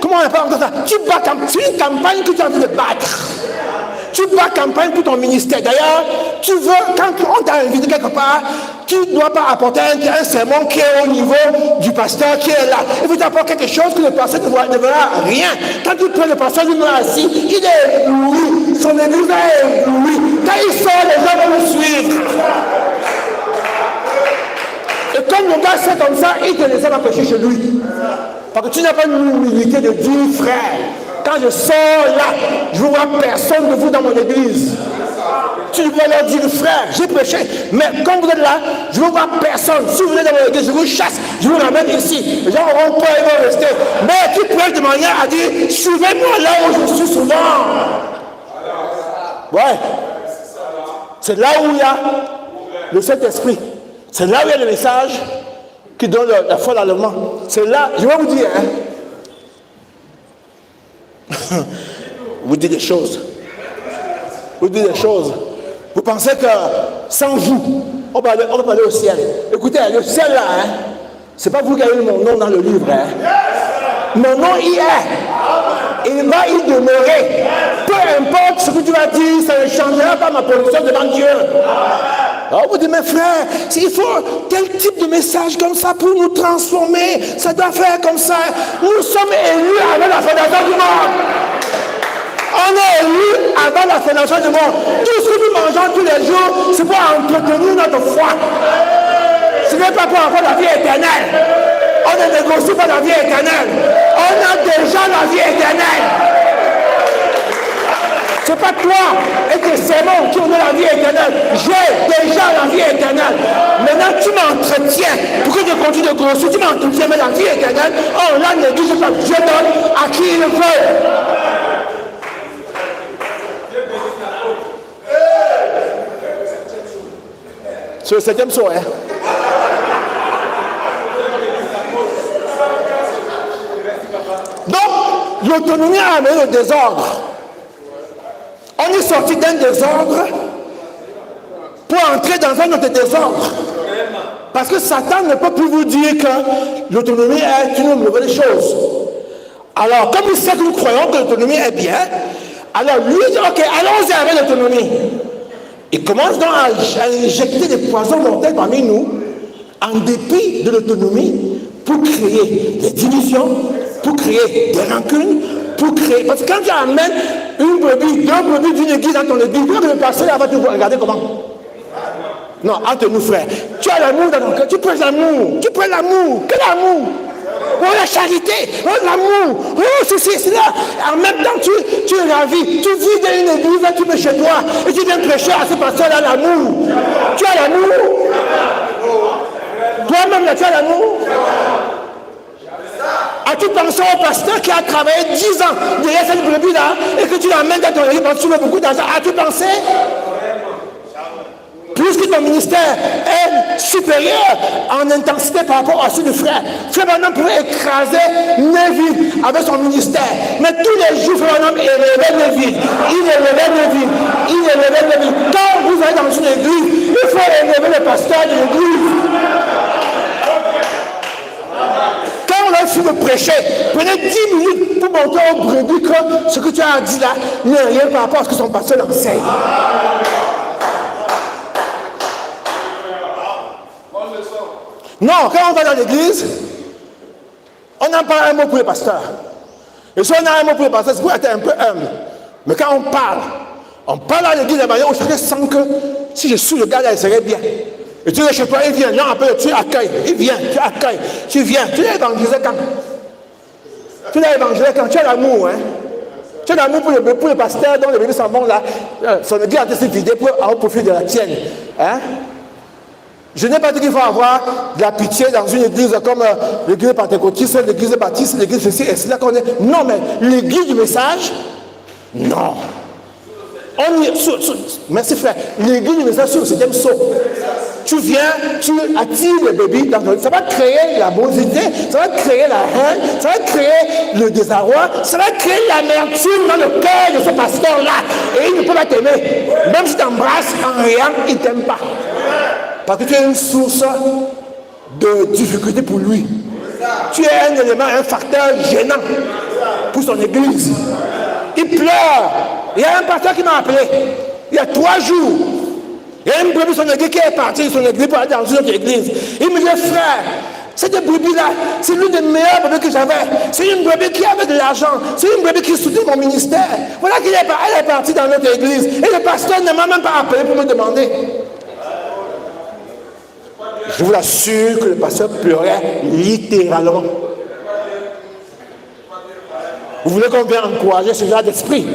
comment on appelle ça? Tu bats, c'est une campagne que tu as envie de battre. Tu bats campagne pour ton ministère. D'ailleurs, tu veux, quand on t'a invité quelque part, tu ne dois pas apporter un sermon qui est au niveau du pasteur qui est là. Il faut t'apporter quelque chose que le pasteur ne verra rien. Quand tu prends le pasteur, il est assis, il est ébloui, son église est ébloui. Quand il sort, les gens vont le suivre. Et comme le gars c'est comme ça, il te laisse pas pécher chez lui. Parce que tu n'as pas l'humilité de dire, frère, quand je sors là, je ne vois personne de vous dans mon église. Tu dois leur dire, frère, j'ai péché, mais quand vous êtes là, je ne vois personne. Si vous venez dans mon église, je vous chasse, je vous ramène ici. Les gens auront peur, ils vont rester. Mais tu prêches de manière à dire, suivez-moi là où je suis souvent. Ouais. C'est là où il y a le Saint-Esprit. C'est là où il y a le message qui donne la foi dans le monde. C'est là, je vais vous dire, hein, vous dites des choses. Vous dites des choses. Vous pensez que sans vous, on va aller au ciel. Écoutez, le ciel là, hein, c'est pas vous qui avez mon nom dans le livre. Hein. Mon nom y est. Il va y demeurer. Peu importe ce que tu vas dire, ça ne changera pas ma position devant Dieu. Alors vous dites, mes frères, il faut tel type de message comme ça pour nous transformer. Ça doit faire comme ça. Nous sommes élus avant la fondation du monde. On est élus avant la fondation du monde. Tout ce que nous mangeons tous les jours, c'est pour entretenir notre foi. Ce n'est pas pour avoir la vie éternelle. On ne négocie pas la vie éternelle. On a déjà la vie éternelle. Ce n'est pas toi et tes sermons qui ont la vie éternelle. J'ai déjà la vie éternelle. Maintenant, tu m'entretiens. Pour que je continue de grossir, tu m'entretiens, mais la vie éternelle, oh là, ne néglige pas. Je donne à qui il veut. C'est le 7e saut, hein? Donc, l'autonomie a amené le désordre. On est sorti d'un désordre pour entrer dans un autre désordre. Parce que Satan ne peut plus vous dire que l'autonomie est une mauvaise chose. Alors, comme il sait que nous croyons que l'autonomie est bien, alors lui dit, ok, allons-y avec l'autonomie. Il commence donc à injecter des poisons mortels parmi nous, en dépit de l'autonomie, pour créer des divisions, pour créer des rancunes, pour créer... Parce que quand tu amènes une brebis, deux brebis d'une église dans ton église, le pasteur va te regarder comment? Non, entre nous frères, tu as l'amour dans ton cœur, tu prends l'amour, quel amour? Oh la charité, oh l'amour, oh ceci, cela. En même temps, tu es ravi, tu vis dans une église, là, tu es chez toi, et tu viens prêcher à ce pasteur-là l'amour. Tu as l'amour? Toi-même, là, tu as l'amour? As-tu pensé au pasteur qui a travaillé 10 ans derrière cette brebis-là, et que tu l'amènes dans ton église, parce que tu veux beaucoup d'argent? As-tu pensé? Plus que ton ministère est supérieur en intensité par rapport à celui du frère. Frère Branham pouvait écraser Neville avec son ministère. Mais tous les jours, Frère Branham élevait Neville. Il élevait Neville. Quand vous allez dans une église, il faut élever le pasteur de l'église. Quand on a fini de prêcher, prenez 10 minutes pour montrer au brebis que ce que tu as dit là n'est rien par rapport à ce que son pasteur enseigne. Non, quand on va dans l'église, on n'a pas un mot pour le pasteur. Et si on a un mot pour le pasteur, c'est pour être un peu humble. Mais quand on parle à l'église de manière où chacun sent que si je suis le gars là, il serait bien. Et tu es chez toi, il vient, non, après tu accueilles, il vient, tu accueilles, tu viens. Tu l'as évangélisé quand? Tu l'as évangélisé quand? Tu as l'amour, hein? Tu as l'amour pour le pasteur dont les bébés s'en vont là. Son église a été vidée pour avoir profit de la tienne. Hein? Je n'ai pas dit qu'il faut avoir de la pitié dans une église comme l'église pentecôtiste, l'église baptiste, l'église ceci et cela qu'on est. Non, mais l'église du message, non. Merci frère. L'église du message sur le 7e saut. Tu viens, tu attires les bébés dans ton... Ça va créer la bosité, ça va créer la haine, ça va créer le désarroi, ça va créer l'amertume dans le cœur de ce pasteur-là. Et il ne peut pas t'aimer. Même si tu t'embrasses en riant, il ne t'aime pas. Parce que tu es une source de difficulté pour lui. Tu es un élément, un facteur gênant pour son église. Il pleure. Il y a un pasteur qui m'a appelé il y a 3 jours. Il y a une brebis de son église qui est partie de son église pour aller dans une autre église. Il me dit, frère, cette brebis-là, c'est l'une des meilleures brebis que j'avais. C'est une brebis qui avait de l'argent. C'est une brebis qui soutenait mon ministère. Voilà qu'elle est partie dans notre église. Et le pasteur ne m'a même pas appelé pour me demander. Je vous assure que le pasteur pleurait littéralement. Vous voulez qu'on vienne encourager ce genre d'esprit?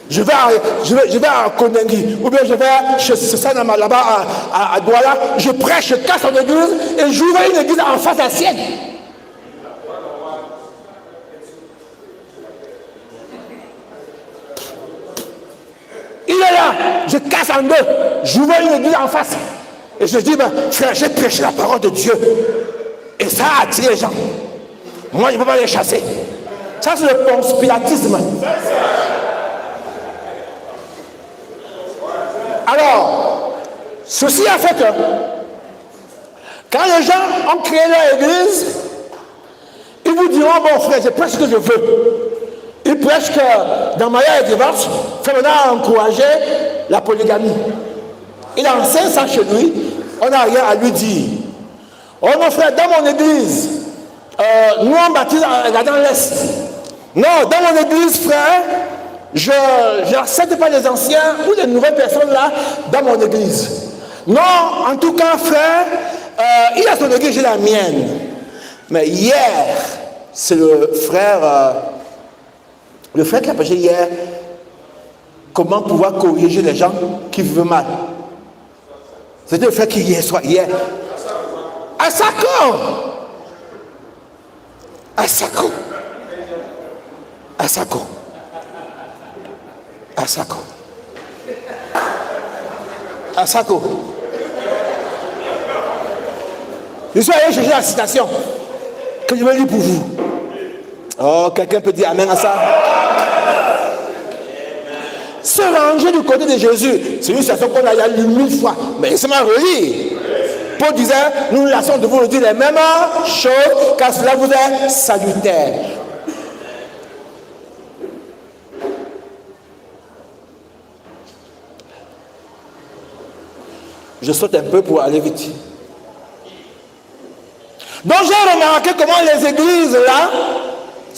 Je vais à Kondengi, ou bien je vais chez Sanama là-bas à Douala, je prêche, je casse en église et j'ouvre une église en face à la sienne. Il est là, je casse en deux, j'ouvre une église en face. Et je dis, ben, frère, j'ai prêché la parole de Dieu. Et ça a attiré les gens. Moi, je ne peux pas les chasser. Ça, c'est le conspiratisme. Alors, ceci a fait que, quand les gens ont créé leur église, ils vous diront, bon frère, j'ai presque ce que je veux. Ils prêchent que dans mariage et divorce, frère, on a encouragé la polygamie. Il enseigne ça chez lui, on n'a rien à lui dire. Oh mon frère, dans mon église, nous on baptise dans l'Est. Non, dans mon église, frère, je n'accepte pas les anciens ou les nouvelles personnes là dans mon église. Non, en tout cas, frère, il a son église, j'ai la mienne. Mais hier, c'est le frère qui a prêché hier, comment pouvoir corriger les gens qui vivent mal. C'était le frère qui hier soir, hier. À Sako. À Sako. À Sako. À Sako. À Sako. Je suis allé chercher la citation que je vais lire pour vous. Oh, quelqu'un peut dire amen à ça? Se ranger du côté de Jésus, c'est une citation qu'on a lue 1000 fois, mais laissez-moi relire. Paul disait, nous laissons de vous dire les mêmes choses, car cela vous est salutaire. Je saute un peu pour aller vite. Donc j'ai remarqué comment les églises là,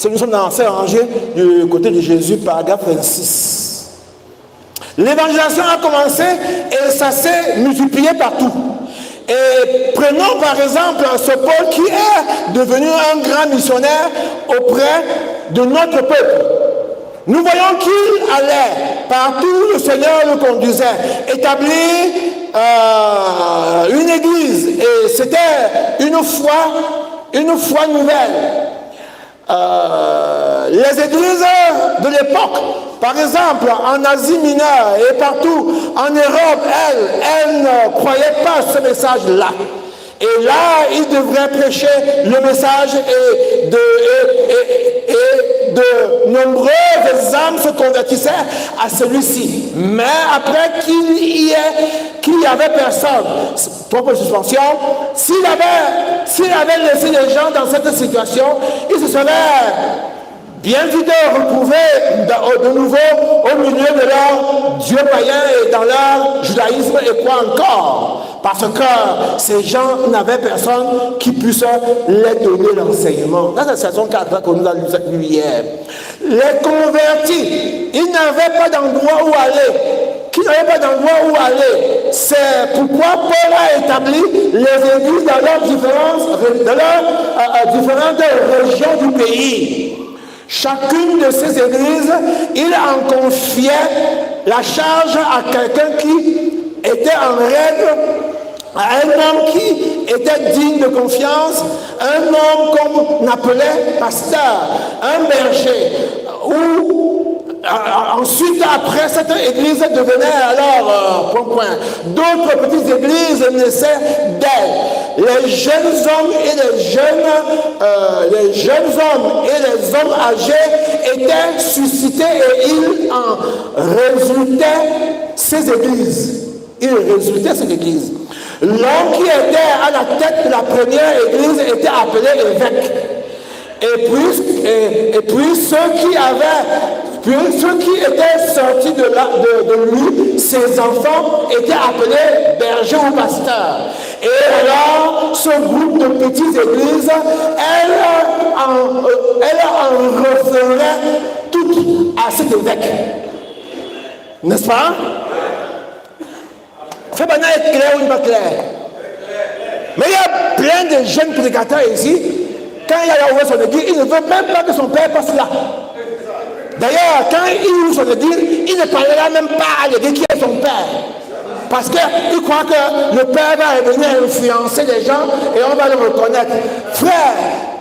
nous sommes dans ces rangées du côté de Jésus, paragraphe 26. L'évangélisation a commencé et ça s'est multiplié partout. Et prenons par exemple ce Paul qui est devenu un grand missionnaire auprès de notre peuple. Nous voyons qu'il allait partout, le Seigneur le conduisait, établir une église, et c'était une foi nouvelle. Les églises de l'époque, par exemple en Asie mineure et partout en Europe, elles ne croyaient pas ce message-là. Et là, il devrait prêcher le message et de nombreuses âmes se convertissaient à celui-ci. Mais après qu'il y avait personne, trop de suspension, s'il avait laissé les gens dans cette situation, il se serait bien vite retrouvés de nouveau au milieu de leur dieu païen et dans leur judaïsme et quoi encore. Parce que ces gens n'avaient personne qui puisse les donner l'enseignement. Dans la saison 4 que nous avons lu hier. Les convertis, ils n'avaient pas d'endroit où aller. Qui n'avaient pas d'endroit où aller. C'est pourquoi Paul a établi les églises dans leurs différentes régions du pays. Chacune de ces églises, il en confiait la charge à quelqu'un qui était en règle, à un homme qui était digne de confiance, un homme qu'on appelait pasteur, un berger, ensuite, après, cette église devenait alors point. D'autres petites églises naissaient d'elle. Les jeunes hommes et les hommes âgés étaient suscités et il en résultait ces églises. L'homme qui était à la tête de la première église était appelé évêque. Et puis ceux qui étaient sortis de lui, ses enfants étaient appelés bergers ou pasteurs. Et alors, ce groupe de petites églises, elle en referait toutes à cet évêque. N'est-ce pas? Fait maintenant être clair ou pas clair? Mais il y a plein de jeunes prédicateurs ici. Quand il a ouvert son église, il ne veut même pas que son père passe là. D'ailleurs, quand il ouvre son église, il ne parlera même pas à l'église qui est son père. Parce qu'il croit que le père va venir influencer les gens et on va le reconnaître. Frère,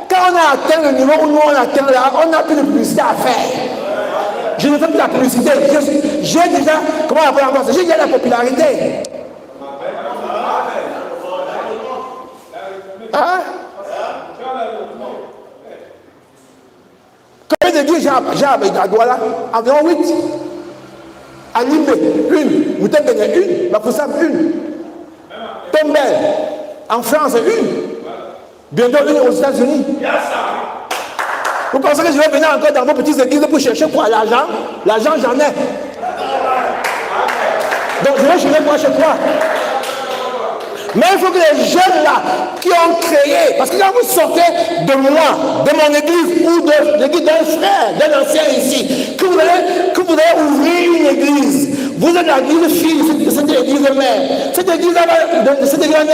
quand on a atteint le niveau où nous on atteint là, on n'a plus de publicité à faire. Je ne fais plus la publicité. J'ai déjà, comment on va voir ça? J'ai déjà la popularité. Hein? Combien église, j'ai à Douala, environ 8. À Nimbe, 1. Moutengene, 1. Bafoussam, 1. Tombel, en France, 1. Bientôt 1 aux États-Unis. Vous pensez que je vais venir encore dans vos petites églises pour chercher quoi? L'argent? L'argent, j'en ai. Donc je vais chercher quoi chez toi? Mais il faut que les jeunes là qui ont créé, parce que quand vous sortez de moi, de mon église ou de l'église d'un frère, d'un ancien ici, que vous allez ouvrir une église, vous êtes l'église fille de cette église mère. Cette église là va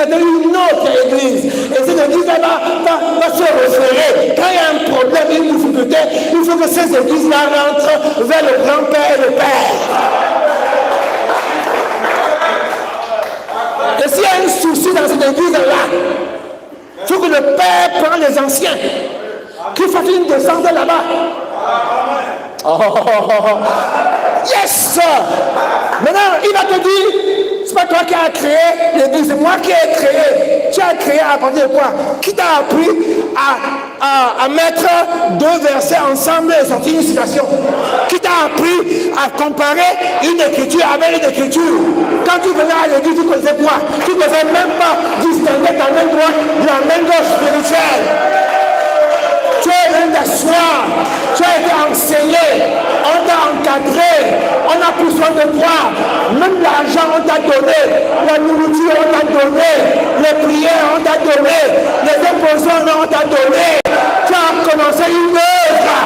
dans une autre église. Et cette église là va se référer. Quand il y a un problème, une difficulté, il faut que ces églises là rentrent vers le grand-père et le père. Et s'il y a un souci dans cette église-là, il faut que le père prenne les anciens, qu'il fasse une descente là-bas. Oh, yes! Maintenant, il va te dire, c'est pas toi qui as créé l'église, c'est moi qui ai créé. Tu as créé à partir de quoi? Qui t'a appris à mettre deux versets ensemble et sortir une citation? Qui t'a appris à comparer une écriture avec une écriture? Quand tu venais à l'église, tu connaissais quoi? Tu ne faisais même pas distinguer ta main droite de la main gauche spirituelle. Tu es venu t'asseoir, tu as été enseigné, on t'a encadré, on a pris soin de toi, même l'argent on t'a donné, la nourriture on t'a donné, les prières on t'a donné, les impositions on t'a donné, tu as commencé une œuvre.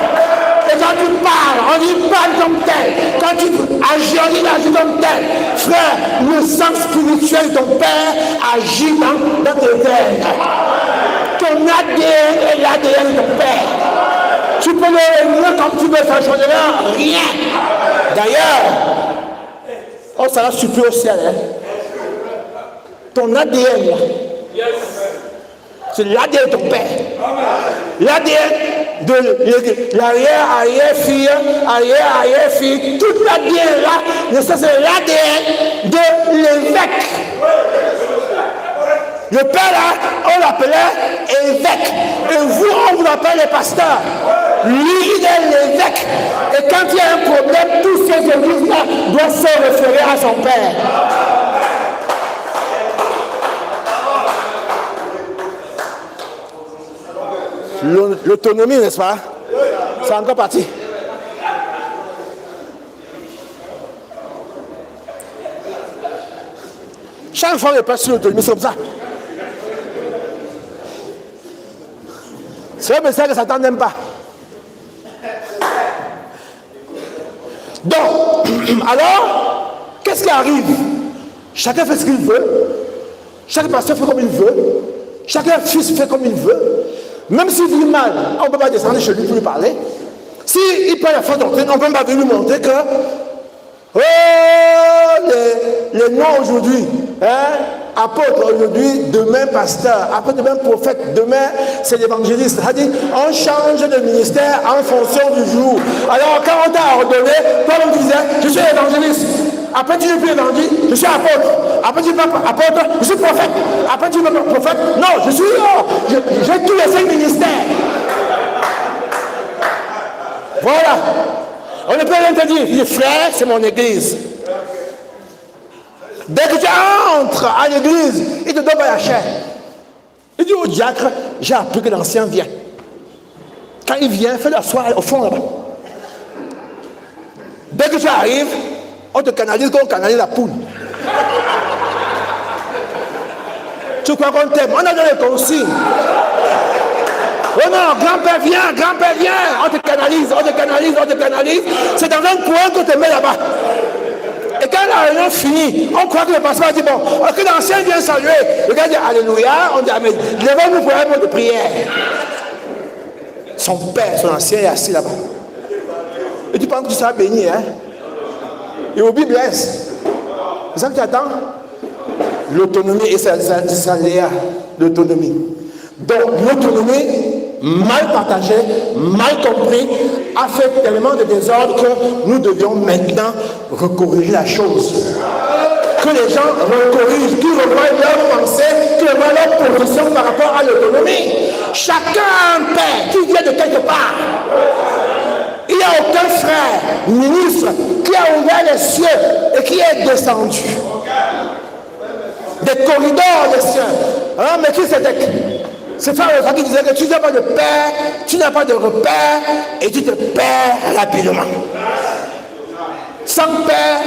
Et quand tu parles, on dit parle comme tel. Quand tu agis, on dit agis comme tel. Frère, le sang spirituel de ton Père agit dans tes veines. Ton ADN est l'ADN de ton Père. Tu peux le mieux comme tu veux, ça ne changera rien. D'ailleurs, on sera supplé au ciel. Hein? Ton ADN, là, c'est l'ADN de ton Père. L'ADN de l'arrière-arrière-fille, arrière-arrière-fille, toute l'ADN là, ça c'est l'ADN de l'évêque. Le père là, on l'appelait évêque. Et vous, on vous appelle le pasteur. Lui, il est l'évêque. Et quand il y a un problème, tous ces églises-là doivent se référer à son père. L'autonomie, n'est-ce pas? C'est encore parti. Chaque fois qu'on passe sur l'autonomie, c'est comme ça. C'est un message que Satan n'aime pas. Donc, alors, qu'est-ce qui arrive? Chacun fait ce qu'il veut. Chaque pasteur fait comme il veut. Chacun fils fait comme il veut. Même s'il vit mal, on ne peut pas descendre chez lui pour lui parler. S'il prend la fausse doctrine, on ne peut pas venir lui montrer que les noms aujourd'hui, hein, apôtre aujourd'hui, demain pasteur, après-demain prophète, demain c'est l'évangéliste. C'est-à-dire, on change de ministère en fonction du jour. Alors quand on t'a ordonné, toi on disait, je suis évangéliste. Après tu n'es plus évangile, je suis apôtre. Après tu n'es pas apôtre, je suis prophète. Après tu n'es pas prophète, non, j'ai tous les 5 ministères. Voilà. On ne peut rien te dire. Il dit, frère, c'est mon église. Dès que tu entres à l'église, il te donne la chair. Il dit au diacre, j'ai appris que l'ancien vient. Quand il vient, fais-le asseoir au fond là-bas. Dès que tu arrives, on te canalise comme on canalise la poule. Tu crois qu'on t'aime? On a donné les consignes. Oh non, grand-père viens, on te canalise. C'est dans un coin qu'on te met là-bas. Et quand la réunion finit, on croit que le pasteur dit bon, que l'ancien vient saluer. Le gars dit alléluia, on dit amen. Levez-vous pour un mot de prière. Son père, son ancien est assis là-bas. Et tu penses que tu seras béni, hein? Et au Bible, c'est ça que tu attends? L'autonomie et sa léa, l'autonomie. Donc l'autonomie mal partagée, mal compris, a fait tellement de désordre que nous devions maintenant recorriger la chose. Que les gens recorrigent, qu'ils revoient leur pensée, qu'ils revoient leur position par rapport à l'autonomie. Chacun a un père qui vient de quelque part. ministre qui a ouvert les cieux et qui est descendu. Des corridors des cieux. Hein, mais qui c'était? C'est Pharaon qui disait que tu n'as pas de père, tu n'as pas de repère et tu te perds rapidement. Sans père,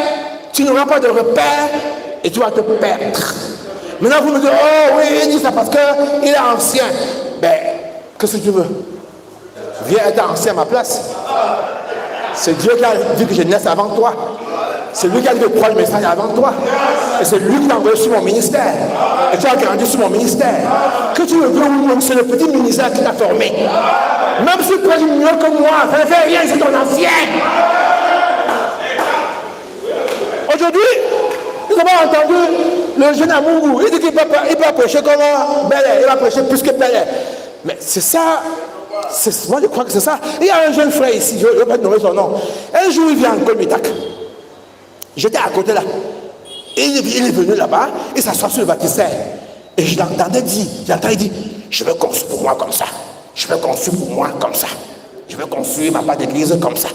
tu n'auras pas de repère et tu vas te perdre. Maintenant vous me dites, oh oui, il dit ça parce qu'il est ancien. Ben, qu'est-ce que tu veux? Viens être ancien à ma place. C'est Dieu qui a dit que je naisse avant toi. C'est lui qui a dit de prendre le message avant toi. Et c'est lui qui t'a envoyé sur mon ministère. Et tu as grandi sur mon ministère. Que tu le veux ou non, c'est le petit ministère qui t'a formé. Même si tu es mieux que moi, ça ne fait rien, c'est ton ancien. Aujourd'hui, nous avons entendu le jeune Amougou. Il dit qu'il peut prêcher comme Bel-Air. Il va prêcher plus que Bel-Air. Mais c'est ça. Moi je crois que c'est ça. Il y a un jeune frère ici, je ne vais pas nommer son nom. Un jour il vient en Colmitac. J'étais à côté là. Et il est venu là-bas, il s'assoit sur le baptistère. Et je l'entendais dire, il dit, je veux construire pour moi comme ça. Je veux construire pour moi comme ça. Je veux construire ma part d'église comme ça.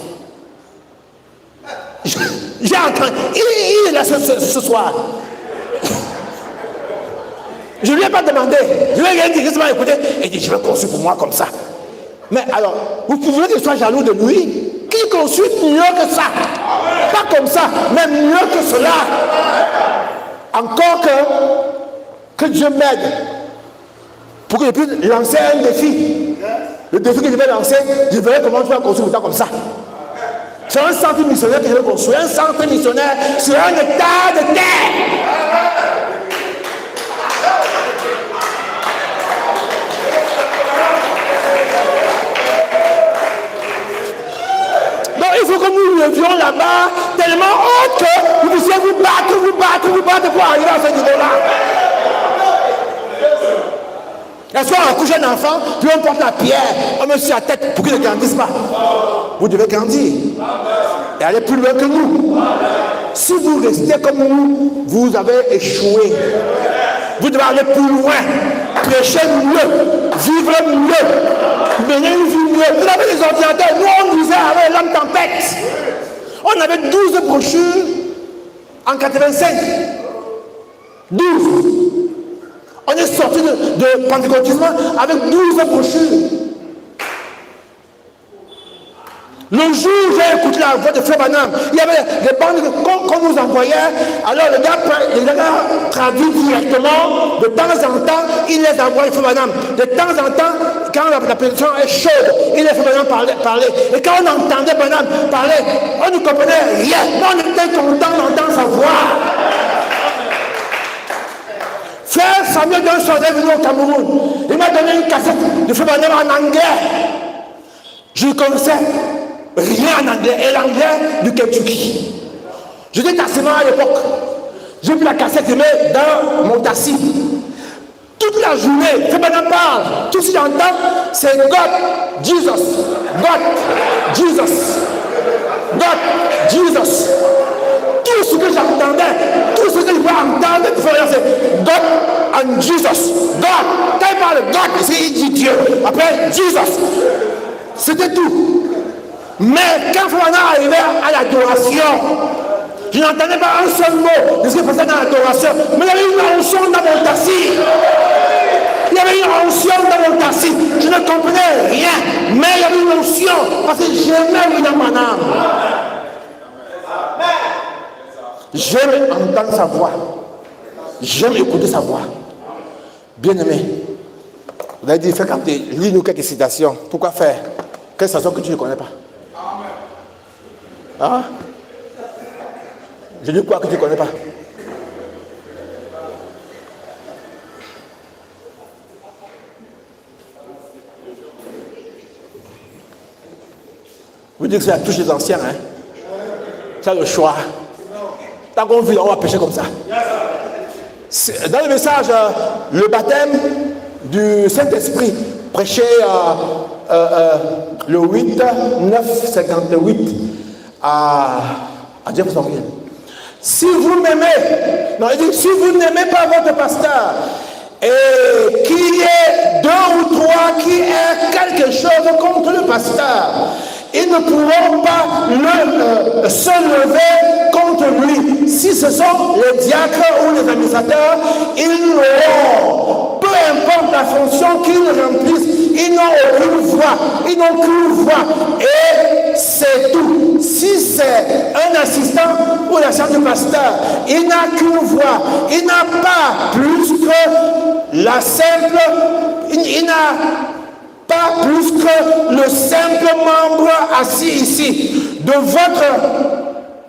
J'ai entendu, il est là ce soir. Je ne lui ai pas demandé, je lui ai rien dit, il m'a écouté. Et il dit, je veux construire pour moi comme ça. Mais alors, vous pouvez qu'il soit jaloux de lui, qu'il construit mieux que ça. Pas comme ça, mais mieux que cela. Encore que Dieu m'aide pour que je puisse lancer un défi. Le défi que je vais lancer, je verrai comment tu vas construire ça comme ça. C'est un centre missionnaire que je vais construire, un centre missionnaire sur un hectare de terre. Il faut que nous levions là-bas tellement haut que vous puissiez vous battre pour arriver à ce niveau-là. Est-ce qu'on accouche un enfant, puis on porte la pierre, on met sur la tête pour qu'il ne grandisse pas? Vous devez grandir et aller plus loin que nous. Si vous restez comme nous, vous avez échoué. Vous devez aller plus loin, prêcher mieux, vivre mieux, mener une vie mieux. Vous avez des ordinateurs, nous on disait avec l'homme tempête. On avait 12 brochures en 85. 12. On est sorti de pentecôtisme avec 12 brochures. Le jour où j'ai écouté la voix de Frère Branham, il y avait des bandes qu'on nous envoyait. Alors le gars traduit directement. De temps en temps, il les envoie à Frère Branham. De temps en temps, quand la prédication est chaude, il les fait Branham parler. Et quand on entendait Branham parler, on ne comprenait rien. Mais on était content d'entendre sa voix. Frère Samuel d'un soir est venu au Cameroun. Il m'a donné une cassette de Frère Branham en anglais. Je connaissais rien en anglais, et l'anglais du Kentucky. J'étais tassement à l'époque. J'ai pris la cassette et mets dans mon tassi. Toute la journée, Frère Branham parle. Tout ce que j'entends, c'est God, Jesus, God, Jesus, God, Jesus. Tout ce que j'entendais, tout ce que je pouvais entendre, c'est God and Jesus. God, quand il parle de God, il dit Dieu. Après, Jesus. C'était tout. Mais quand Frère Branham arrivait à l'adoration, je n'entendais pas un seul mot de ce qu'il faisait dans l'adoration. Mais il y avait une onction dans mon tassi. Il y avait une onction dans mon tassi. Je ne comprenais rien. Mais il y avait une onction. Parce que j'aimais William Branham. J'aime entendre sa voix. J'aime écouter sa voix. Bien-aimé, vous avez dit, fais capter, lis-nous quelques citations. Pourquoi faire? Quelle citation que tu ne connais pas? Hein? Je dis quoi que tu ne connais pas? Vous dites que c'est la touche des anciens, hein? C'est le choix. Tant qu'on vit, on va pécher comme ça. Dans le message, le baptême du Saint-Esprit, prêché le 8/9/58 à Jeffersonville. Si vous m'aimez, non, il dit, si vous n'aimez pas votre pasteur, et qu'il y ait 2 ou 3 qui aient quelque chose contre le pasteur, il ils ne pourront pas se lever contre lui. Si ce sont les diacres ou les administrateurs, ils l'auront. Peu importe la fonction qu'ils remplissent, ils n'ont aucune voix. Ils n'ont qu'une voix. Et c'est tout. Si c'est un assistant ou l'assistant du pasteur, il n'a qu'une voix. Il n'a pas plus que la simple... Il n'a pas plus que le simple membre assis ici. De votre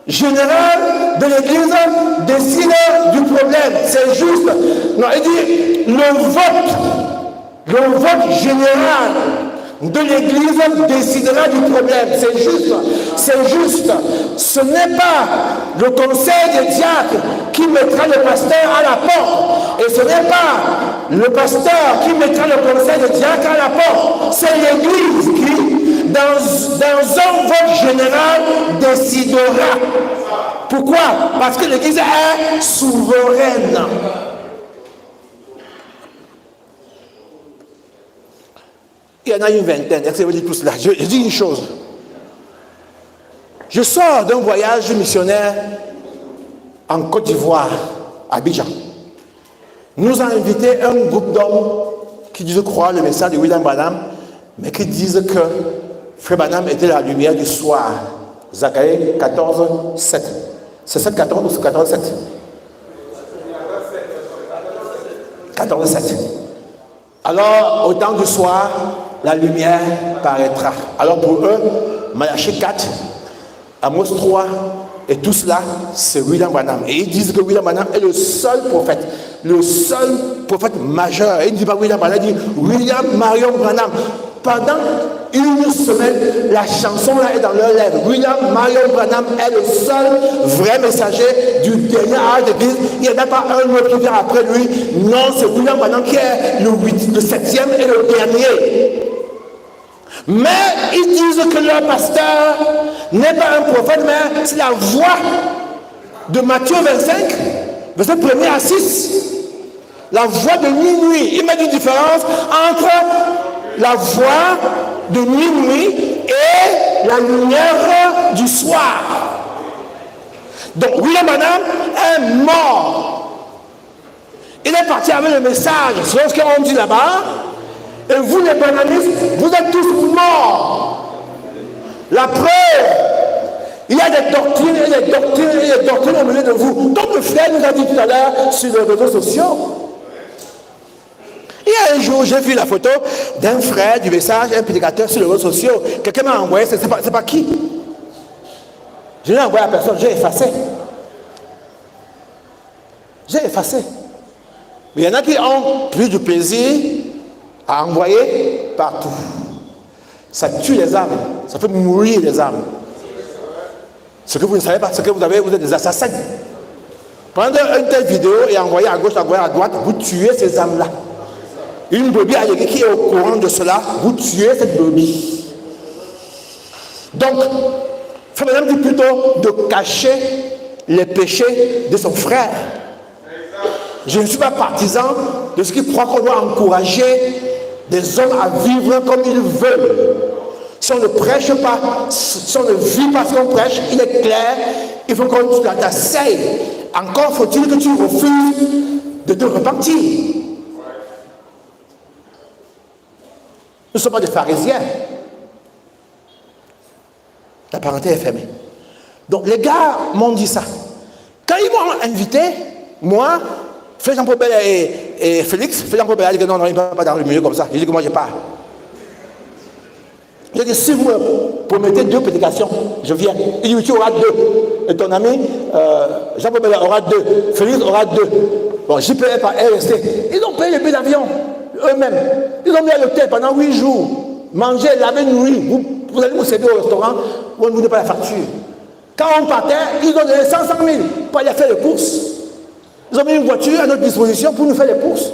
général de l'église décide du problème. C'est juste. Non, il dit le vote général de l'église décidera du problème. C'est juste. C'est juste. Ce n'est pas le conseil des diacres qui mettra le pasteur à la porte. Et ce n'est pas le pasteur qui mettra le conseil des diacres à la porte. C'est l'église qui, dans un vote général, décidera. Pourquoi? Parce que l'église est souveraine. Il y en a une vingtaine, est-ce que vous dites tout cela? Je dis une chose. Je sors d'un voyage missionnaire en Côte d'Ivoire, à Abidjan. Nous a invité un groupe d'hommes qui disent croire le message de William Branham, mais qui disent que Frère Branham était la lumière du soir. Zacharie 14, 7. C'est 7, 14 ou c'est 14, 7? 14, 7. Alors, au temps du soir, la lumière paraîtra. Alors pour eux, Malachie 4, Amos 3 et tout cela, c'est William Branham. Et ils disent que William Branham est le seul prophète majeur. Et il ne dit pas William Branham, il dit William Marion Branham. Pendant une semaine, la chanson là est dans leurs lèvres. William Marion Branham est le seul vrai messager du dernier âge d'église. Il n'y en a pas un autre qui vient après lui. Non, c'est William Branham qui est le 7e et le dernier. Mais ils disent que leur pasteur n'est pas un prophète, mais c'est la voix de Matthieu 25, verset 1er à 6. La voix de minuit. Il met une différence entre la voix de minuit et la lumière du soir. Donc William Branham est mort. Il est parti avec le message, c'est ce qu'on dit là-bas. Et vous les branhamistes, vous êtes tous morts. La preuve, il y a des doctrines et des doctrines et des doctrines au milieu de vous. Comme le frère nous a dit tout à l'heure sur les réseaux sociaux. Il y a un jour, j'ai vu la photo d'un frère du message, un prédicateur sur les réseaux sociaux. Quelqu'un m'a envoyé, c'est pas qui? Je l'ai envoyé à personne, j'ai effacé. J'ai effacé. Mais il y en a qui ont pris du plaisir à envoyer partout. Ça tue les âmes, ça fait mourir les âmes. Ce que vous ne savez pas, c'est que vous êtes des assassins. Prendre une telle vidéo et envoyer à gauche, envoyer à droite, vous tuez ces âmes-là. Une brebis alléguée qui est au courant de cela, vous tuez cette brebis. Donc, Frère Branham dit plutôt de cacher les péchés de son frère. Je ne suis pas partisan de ceux qui croient qu'on doit encourager des hommes à vivre comme ils veulent. Si on ne prêche pas, si on ne vit pas ce qu'on prêche, il est clair, il faut qu'on t'asseye. Encore faut-il que tu refuses de te repentir. Nous ne sommes pas des pharisiens. La parenthèse est fermée. Donc les gars m'ont dit ça. Quand ils m'ont invité, moi, Frère Jean-Paul Bel et Félix, Frère Jean-Paul Bel a dit que non, il ne va pas dans le milieu comme ça. J'ai dit que moi je pars. J'ai dit si vous me promettez 2 prédications, je viens. Il dit tu auras 2. Et ton ami Jean-Paul Bel aura 2. Félix aura 2. Bon, JP est resté. Ils ont payé le billet d'avion eux-mêmes. Ils ont mis à l'hôtel pendant 8 jours. Manger, laver, nourrir. Vous allez vous servir au restaurant, vous ne voulez pas la facture. Quand on partait, ils ont donné 500 000 pour aller faire les courses. Ils ont mis une voiture à notre disposition pour nous faire les courses.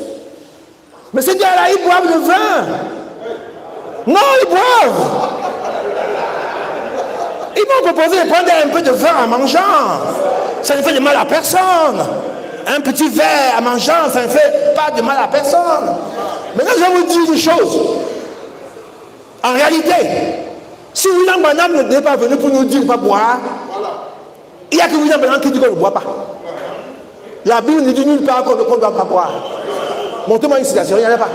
Mais ces gars-là, ils boivent le vin. Non, ils boivent. Ils m'ont proposé de prendre un peu de vin en mangeant. Ça ne fait de mal à personne. Un petit verre en mangeant, ça ne fait pas de mal à personne. Maintenant, je vais vous dire une chose. En réalité, Si William Branham n'est pas venu pour nous dire de ne pas boire, il n'y a que William Branham qui dit qu'on ne boit pas. La Bible ne dit nulle part qu'on ne doit pas boire. Montrez-moi une citation, il n'y en a pas.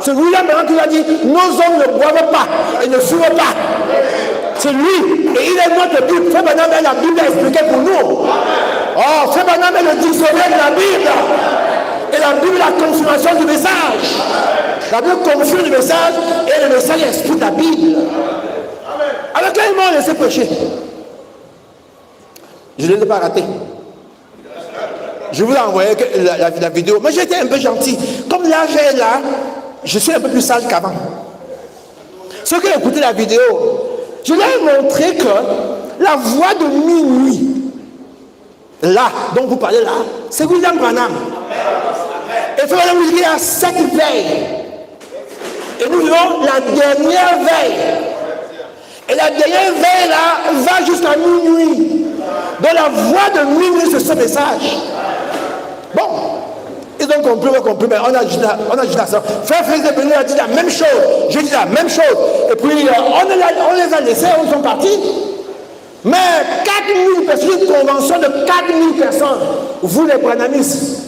C'est William Branham qui a dit, nos hommes ne boivent pas et ne fument pas. C'est lui. Et il est notre Bible. Frère Branham est la Bible à expliquer pour nous. Oh, Frère Branham est le dictionnaire de la Bible. Et la Bible est la confirmation du message. La Bible confirme le message et le message explique la Bible. Alors quand ils m'ont laissé prêcher, je ne l'ai pas raté. Je vous ai envoyé la vidéo. Mais j'étais un peu gentil. Comme l'âge est là, je suis un peu plus sage qu'avant. Ceux qui ont écouté la vidéo, je leur ai montré que la voix de minuit, là, dont vous parlez là, c'est William Branham. Et Frère Branham dit, il y a 7 veilles. Et nous vivons la dernière veille. Et la dernière veille là va jusqu'à minuit. Donc la voix de minuit, c'est ce message. Bon, ils ont compris, mais on a dit ça. Frère Félix est venu, a dit la même chose. J'ai dit la même chose. Et puis on les a laissés, on sont partis. Mais 4000 personnes, une convention de 4000 personnes, vous les branhamistes,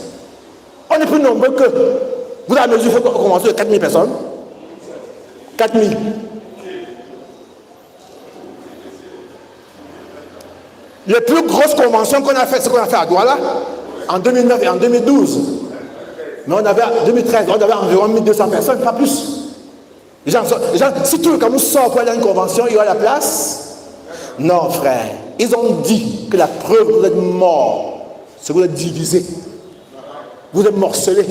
on est plus nombreux que vous avez mesuré une convention de 4000 personnes. 4000. Les plus grosses conventions qu'on a fait, c'est ce qu'on a fait à Douala, en 2009 et en 2012. Mais on avait, en 2013, on avait environ 1200 personnes, pas plus. Les gens, si tout le Cameroun sort pour aller à une convention, il y aura la place? Non, frère. Ils ont dit que la preuve que vous êtes morts, c'est que vous êtes divisés. Vous êtes morcelés.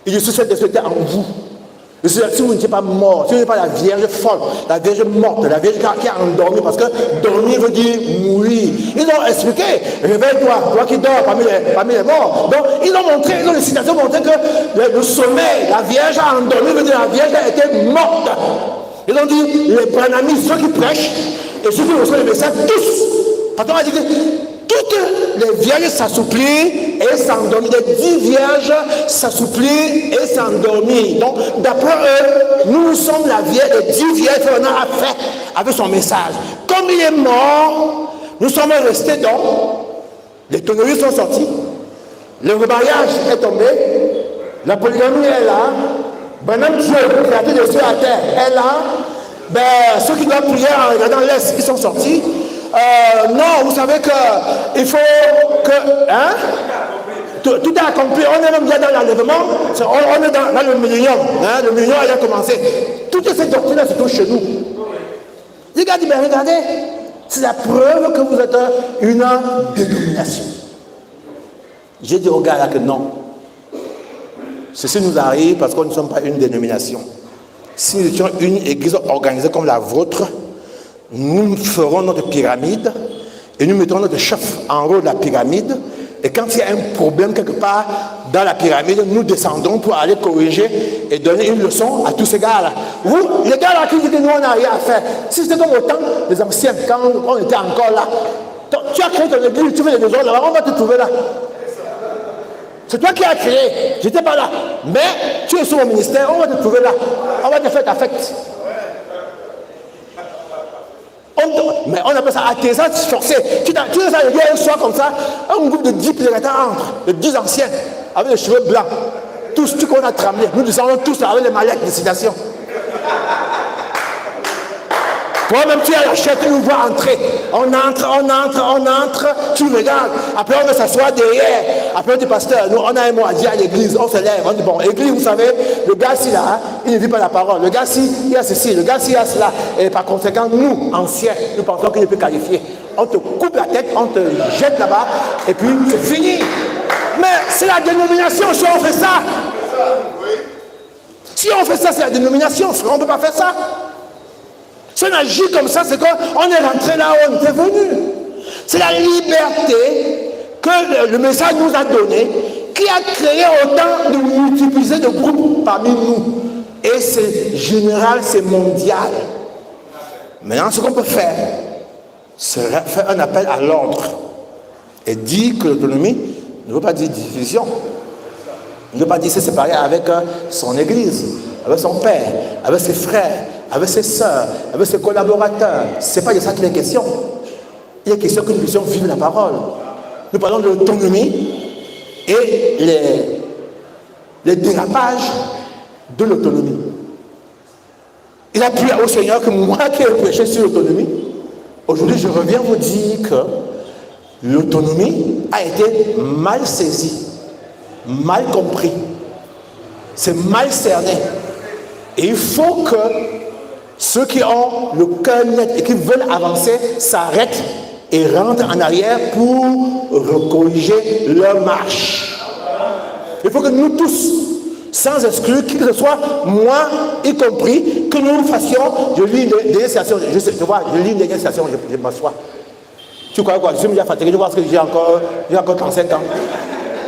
Et je suis souhaité en vous. Si vous n'étiez pas mort, si vous n'êtes pas la Vierge folle, la Vierge morte, la Vierge qui a endormi, parce que dormir veut dire mourir. Ils ont expliqué, réveille-toi, toi qui dors parmi les morts. Donc, ils ont montré, ils ont les citations montré que le sommeil, la Vierge a endormi, veut dire la Vierge a été morte. Ils ont dit, les branhamistes, ceux qui prêchent, et ceux qui reçoivent les messages, tous. Patron a dit que toutes les vierges s'assouplient et s'endormissent. Les 10 vierges s'assouplient et s'endormissent. Donc, d'après eux, nous sommes la vierge, les 10 vierges qu'on a fait avec son message. Comme il est mort, nous sommes restés donc. Les tonneries sont sortis. Le remariage est tombé. La polygamie est là. Bonhomme Dieu, créateur de cieux à terre, est là. Ben, ceux qui doivent prier en regardant l'Est, ils sont sortis. Non, vous savez qu'il faut que... Hein? Tout est accompli. On est même déjà dans l'enlèvement. On est dans le millénium. Hein? Le millénium a déjà commencé. Toutes ces doctrines se trouvent chez nous. Les gars disent, ben regardez, c'est la preuve que vous êtes une dénomination. J'ai dit aux gars là que non. Ceci nous arrive parce que nous ne sommes pas une dénomination. Si nous étions une église organisée comme la vôtre, nous ferons notre pyramide et nous mettrons notre chef en haut de la pyramide. Et quand il y a un problème quelque part dans la pyramide, nous descendons pour aller corriger et donner une leçon à tous ces gars-là. Vous, les gars-là qui disent que nous, on n'a rien à faire. Si c'était comme autant les anciens, quand on était encore là, tu as créé ton église, tu fais des maisons là-bas, on va te trouver là. C'est toi qui as créé, j'étais pas là. Mais tu es sur mon ministère, on va te trouver là. On va te faire ta fête. Mais on appelle ça artisanat forcé. Tu sais ça, il y a un soir comme ça, un groupe de 10 prédicateurs entre, de 10 anciens, avec les cheveux blancs. Tous, tout qu'on a tremblé. Nous descendons tous avec les mallettes de citation. Toi-même, tu es à la chaise, tu nous vois entrer. On entre, tu regardes. Après, on va s'asseoir derrière. Après, on dit, pasteur, nous, on a un mot à dire à l'église. On se lève. On dit, bon, l'église, vous savez, le gars-ci là, il ne vit pas la parole. Le gars-ci, il a ceci. Le gars-ci, il a cela. Et par conséquent, nous, anciens, nous pensons qu'il ne peut qualifier. On te coupe la tête, on te jette là-bas, et puis c'est fini. Mais c'est la dénomination, si on fait ça. Si on fait ça, c'est la dénomination. On ne peut pas faire ça. Si on agit comme ça, c'est qu'on est rentré là où on était venu. C'est la liberté que le message nous a donnée qui a créé autant de multiplier de groupes parmi nous. Et c'est général, c'est mondial. Maintenant, ce qu'on peut faire, c'est faire un appel à l'ordre et dire que l'autonomie ne veut pas dire division. Ne veut pas dire se séparer avec son église, avec son père, avec ses frères, avec ses sœurs, avec ses collaborateurs. Ce n'est pas de ça qu'il est question. Il est question que nous puissions vivre la parole. Nous parlons de l'autonomie et les dérapages de l'autonomie. Il a plu au Seigneur que moi qui ai prêché sur l'autonomie, aujourd'hui je reviens vous dire que l'autonomie a été mal saisie, mal compris, c'est mal cerné. Et il faut que ceux qui ont le cœur net et qui veulent avancer s'arrêtent et rentrent en arrière pour recorriger leur marche. Il faut que nous tous, sans exclure qui que ce soit, moi y compris, que nous fassions, je lis une dernière citation, je lis une dernière citation, je m'assois. Tu crois quoi? Je suis déjà fatigué, je vois que j'ai encore 35 ans.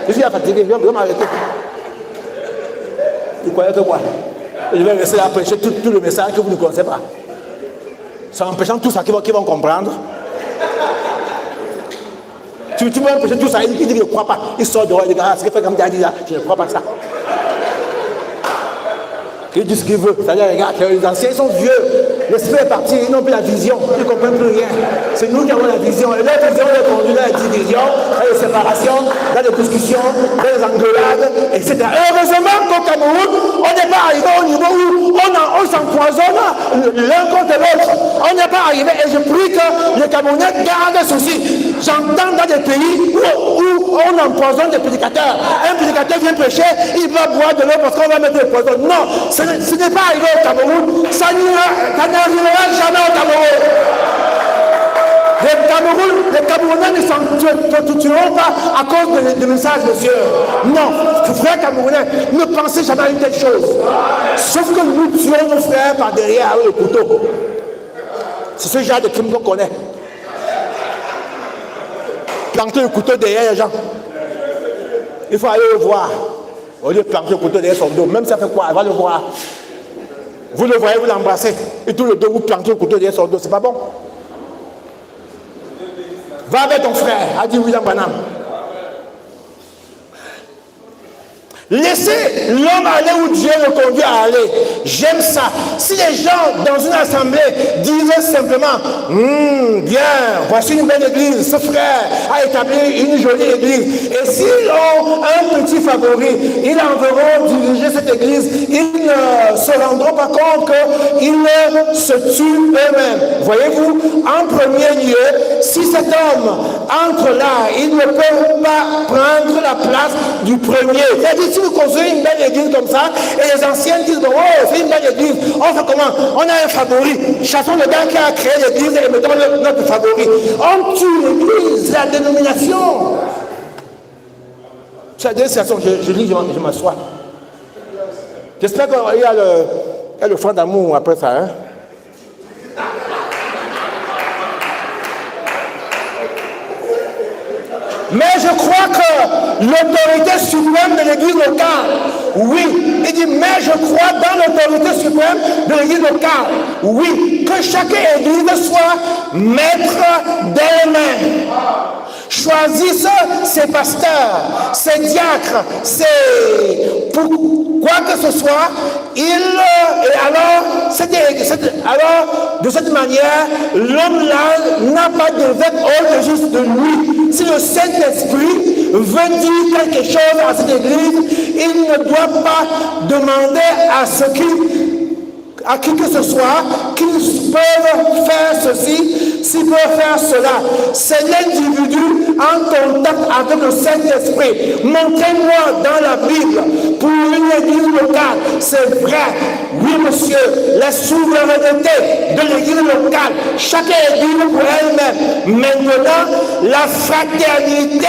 Je suis déjà fatigué, je vais m'arrêter. Tu croyais que quoi? Je vais rester là à prêcher tout le message que vous ne connaissez pas. Ça empêchant tout ça qui vont comprendre. Tu vas empêcher tout ça, il dit qu'il ne croit pas. Il sort dehors, il dit, ce qu'il fait comme tu as dit là, je ne crois pas ça. Il dit ce qu'il veut. C'est-à-dire, regarde, les anciens ils sont vieux. L'esprit est parti, ils n'ont plus la vision. Ils ne comprennent plus rien. C'est nous qui avons la vision. Et la vision est conduite dans la division, dans les séparations, dans les discussions, dans les engueulades, etc. Et heureusement qu'au Cameroun, on n'est pas arrivé au niveau où on s'empoisonne l'un contre l'autre. On n'est pas arrivé. Et je prie que les Camerounais gardent ceci. J'entends dans des pays où on empoisonne des prédicateurs. Un prédicateur vient prêcher, il va boire de l'eau parce qu'on va mettre le poison. Non, ce n'est pas arrivé au Cameroun. Ça n'arrivera jamais au Cameroun. Les Camerounais ne s'entretueront pas à cause de messages, monsieur. Non, frères Camerounais, ne pensez jamais à une telle chose. Sauf que nous tuons nos frères par derrière avec le couteau. C'est ce genre de crime qu'on connaît. Planter le couteau derrière les gens. Il faut aller le voir. Au lieu de planter le couteau derrière son dos, même ça fait quoi? Elle va le voir. Vous le voyez, vous l'embrassez. Et tout le dos, vous plantez le couteau derrière son dos. C'est pas bon. Va avec ton frère, a dit William Branham. Laissez l'homme aller où Dieu le conduit à aller. J'aime ça. Si les gens dans une assemblée disaient simplement bien, voici une belle église, ce frère a établi une jolie église. Et s'ils ont un petit favori, ils enverront diriger cette église. Ils ne se rendront pas compte qu'ils se tuent eux-mêmes. Voyez-vous, en premier lieu, si cet homme entre là, il ne peut pas prendre la place du premier. C'est-à-dire, si vous construisez une belle église comme ça, et les anciens disent, oh, c'est une belle église, on fait comment? On a un favori. Chassons le gars qui a créé l'église et mettons notre favori. On tue l'église, la dénomination. C'est la dénomination, je lis, je m'assois. J'espère qu'il y a le front d'amour après ça. Hein? Mais je crois que l'autorité suprême de l'église locale, oui, il dit, mais je crois dans l'autorité suprême de l'église locale, oui, que chaque église soit maître d'elle-même. Choisissent ses pasteurs, ses diacres, pour quoi que ce soit, alors, de cette manière, l'homme-là n'a pas de vêtements juste de lui. Si le Saint-Esprit veut dire quelque chose à cette église, il ne doit pas demander à qui que ce soit qu'ils peuvent faire ceci, s'ils peuvent faire cela. C'est l'individu en contact avec le Saint-Esprit. Montrez-moi dans la Bible, pour une église locale, c'est vrai, oui monsieur, la souveraineté de l'église locale, chaque église pour elle-même. Maintenant, la fraternité,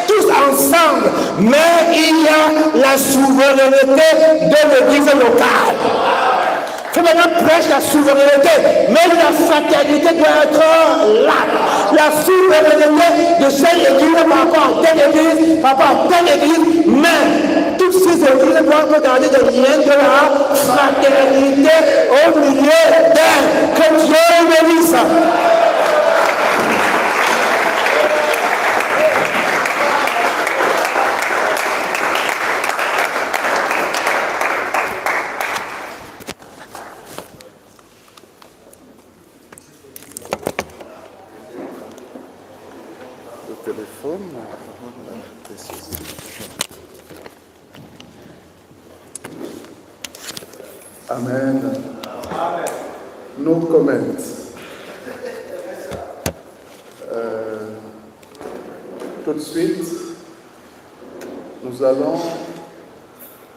tous ensemble, mais il y a la souveraineté de l'église locale. Il faut maintenant prêcher la souveraineté, mais la fraternité doit être là. La souveraineté de cette église par rapport à telle église, par rapport à telle église, mais toutes ces églises doivent garder des liens de la fraternité au milieu d'elles. Que Dieu bénisse. microphone. Amen. No comment. Tout de suite, nous allons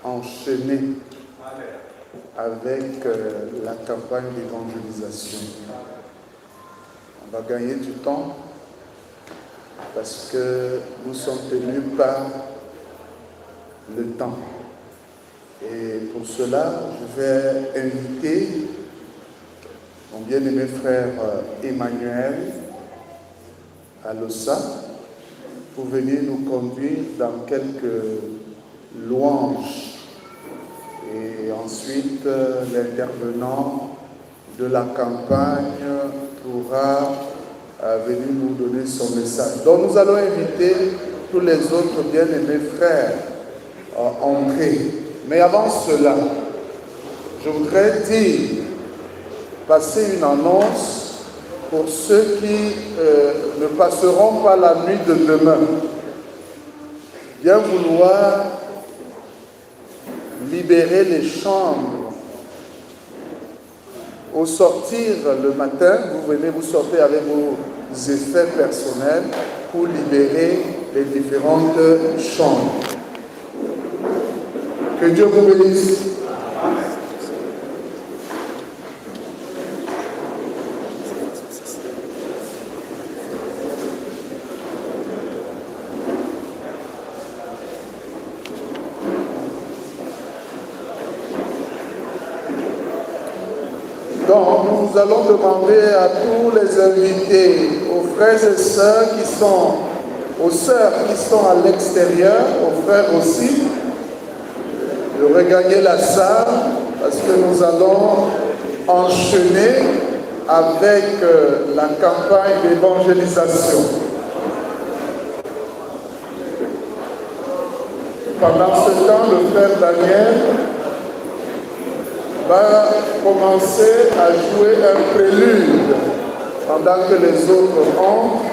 enchaîner avec la campagne d'évangélisation. On va gagner du temps parce que nous sommes tenus par le temps. Et pour cela, je vais inviter mon bien-aimé frère Emmanuel Alossa pour venir nous conduire dans quelques louanges. Et ensuite, l'intervenant de la campagne pourra venir nous donner son message. Donc nous allons inviter tous les autres bien-aimés frères à entrer. Mais avant cela, je voudrais passer une annonce pour ceux qui ne passeront pas la nuit de demain. Bien vouloir libérer les chambres. Au sortir le matin, vous sortez avec vos effets personnels pour libérer les différentes chambres. Que Dieu vous bénisse. Donc, nous allons demander à tous les invités, aux frères et sœurs aux sœurs qui sont à l'extérieur, aux frères aussi, de regagner la salle parce que nous allons enchaîner avec la campagne d'évangélisation. Pendant ce temps, le frère Daniel va commencer à jouer un prélude pendant que les autres entrent.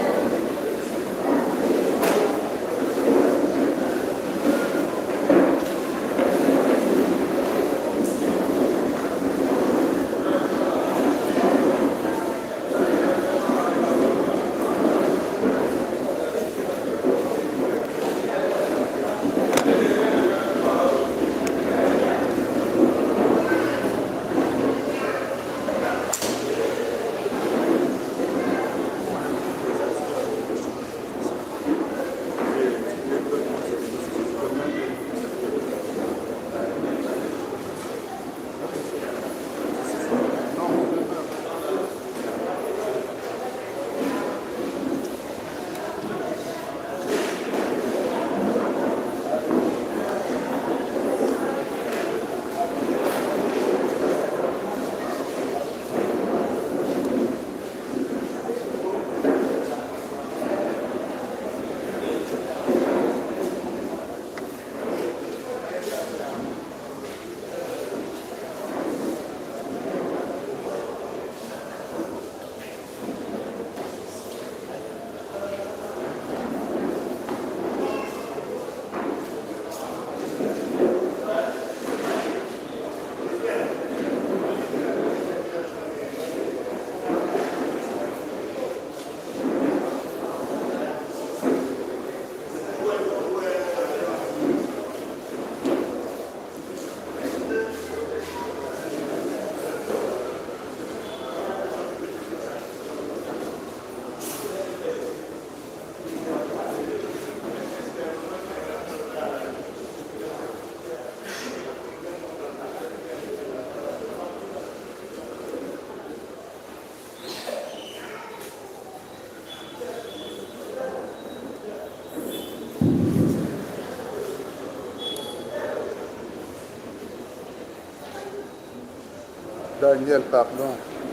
Daniel, pardon,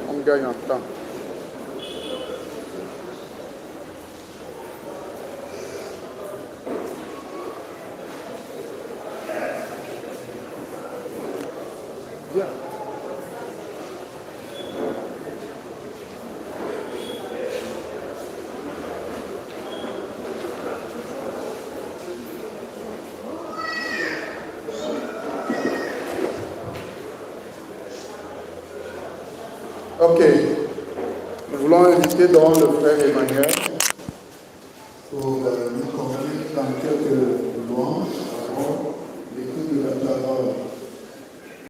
on gagne en temps. Bien. Ok. Nous voulons inviter donc le frère Emmanuel pour nous conduire dans quelques louanges.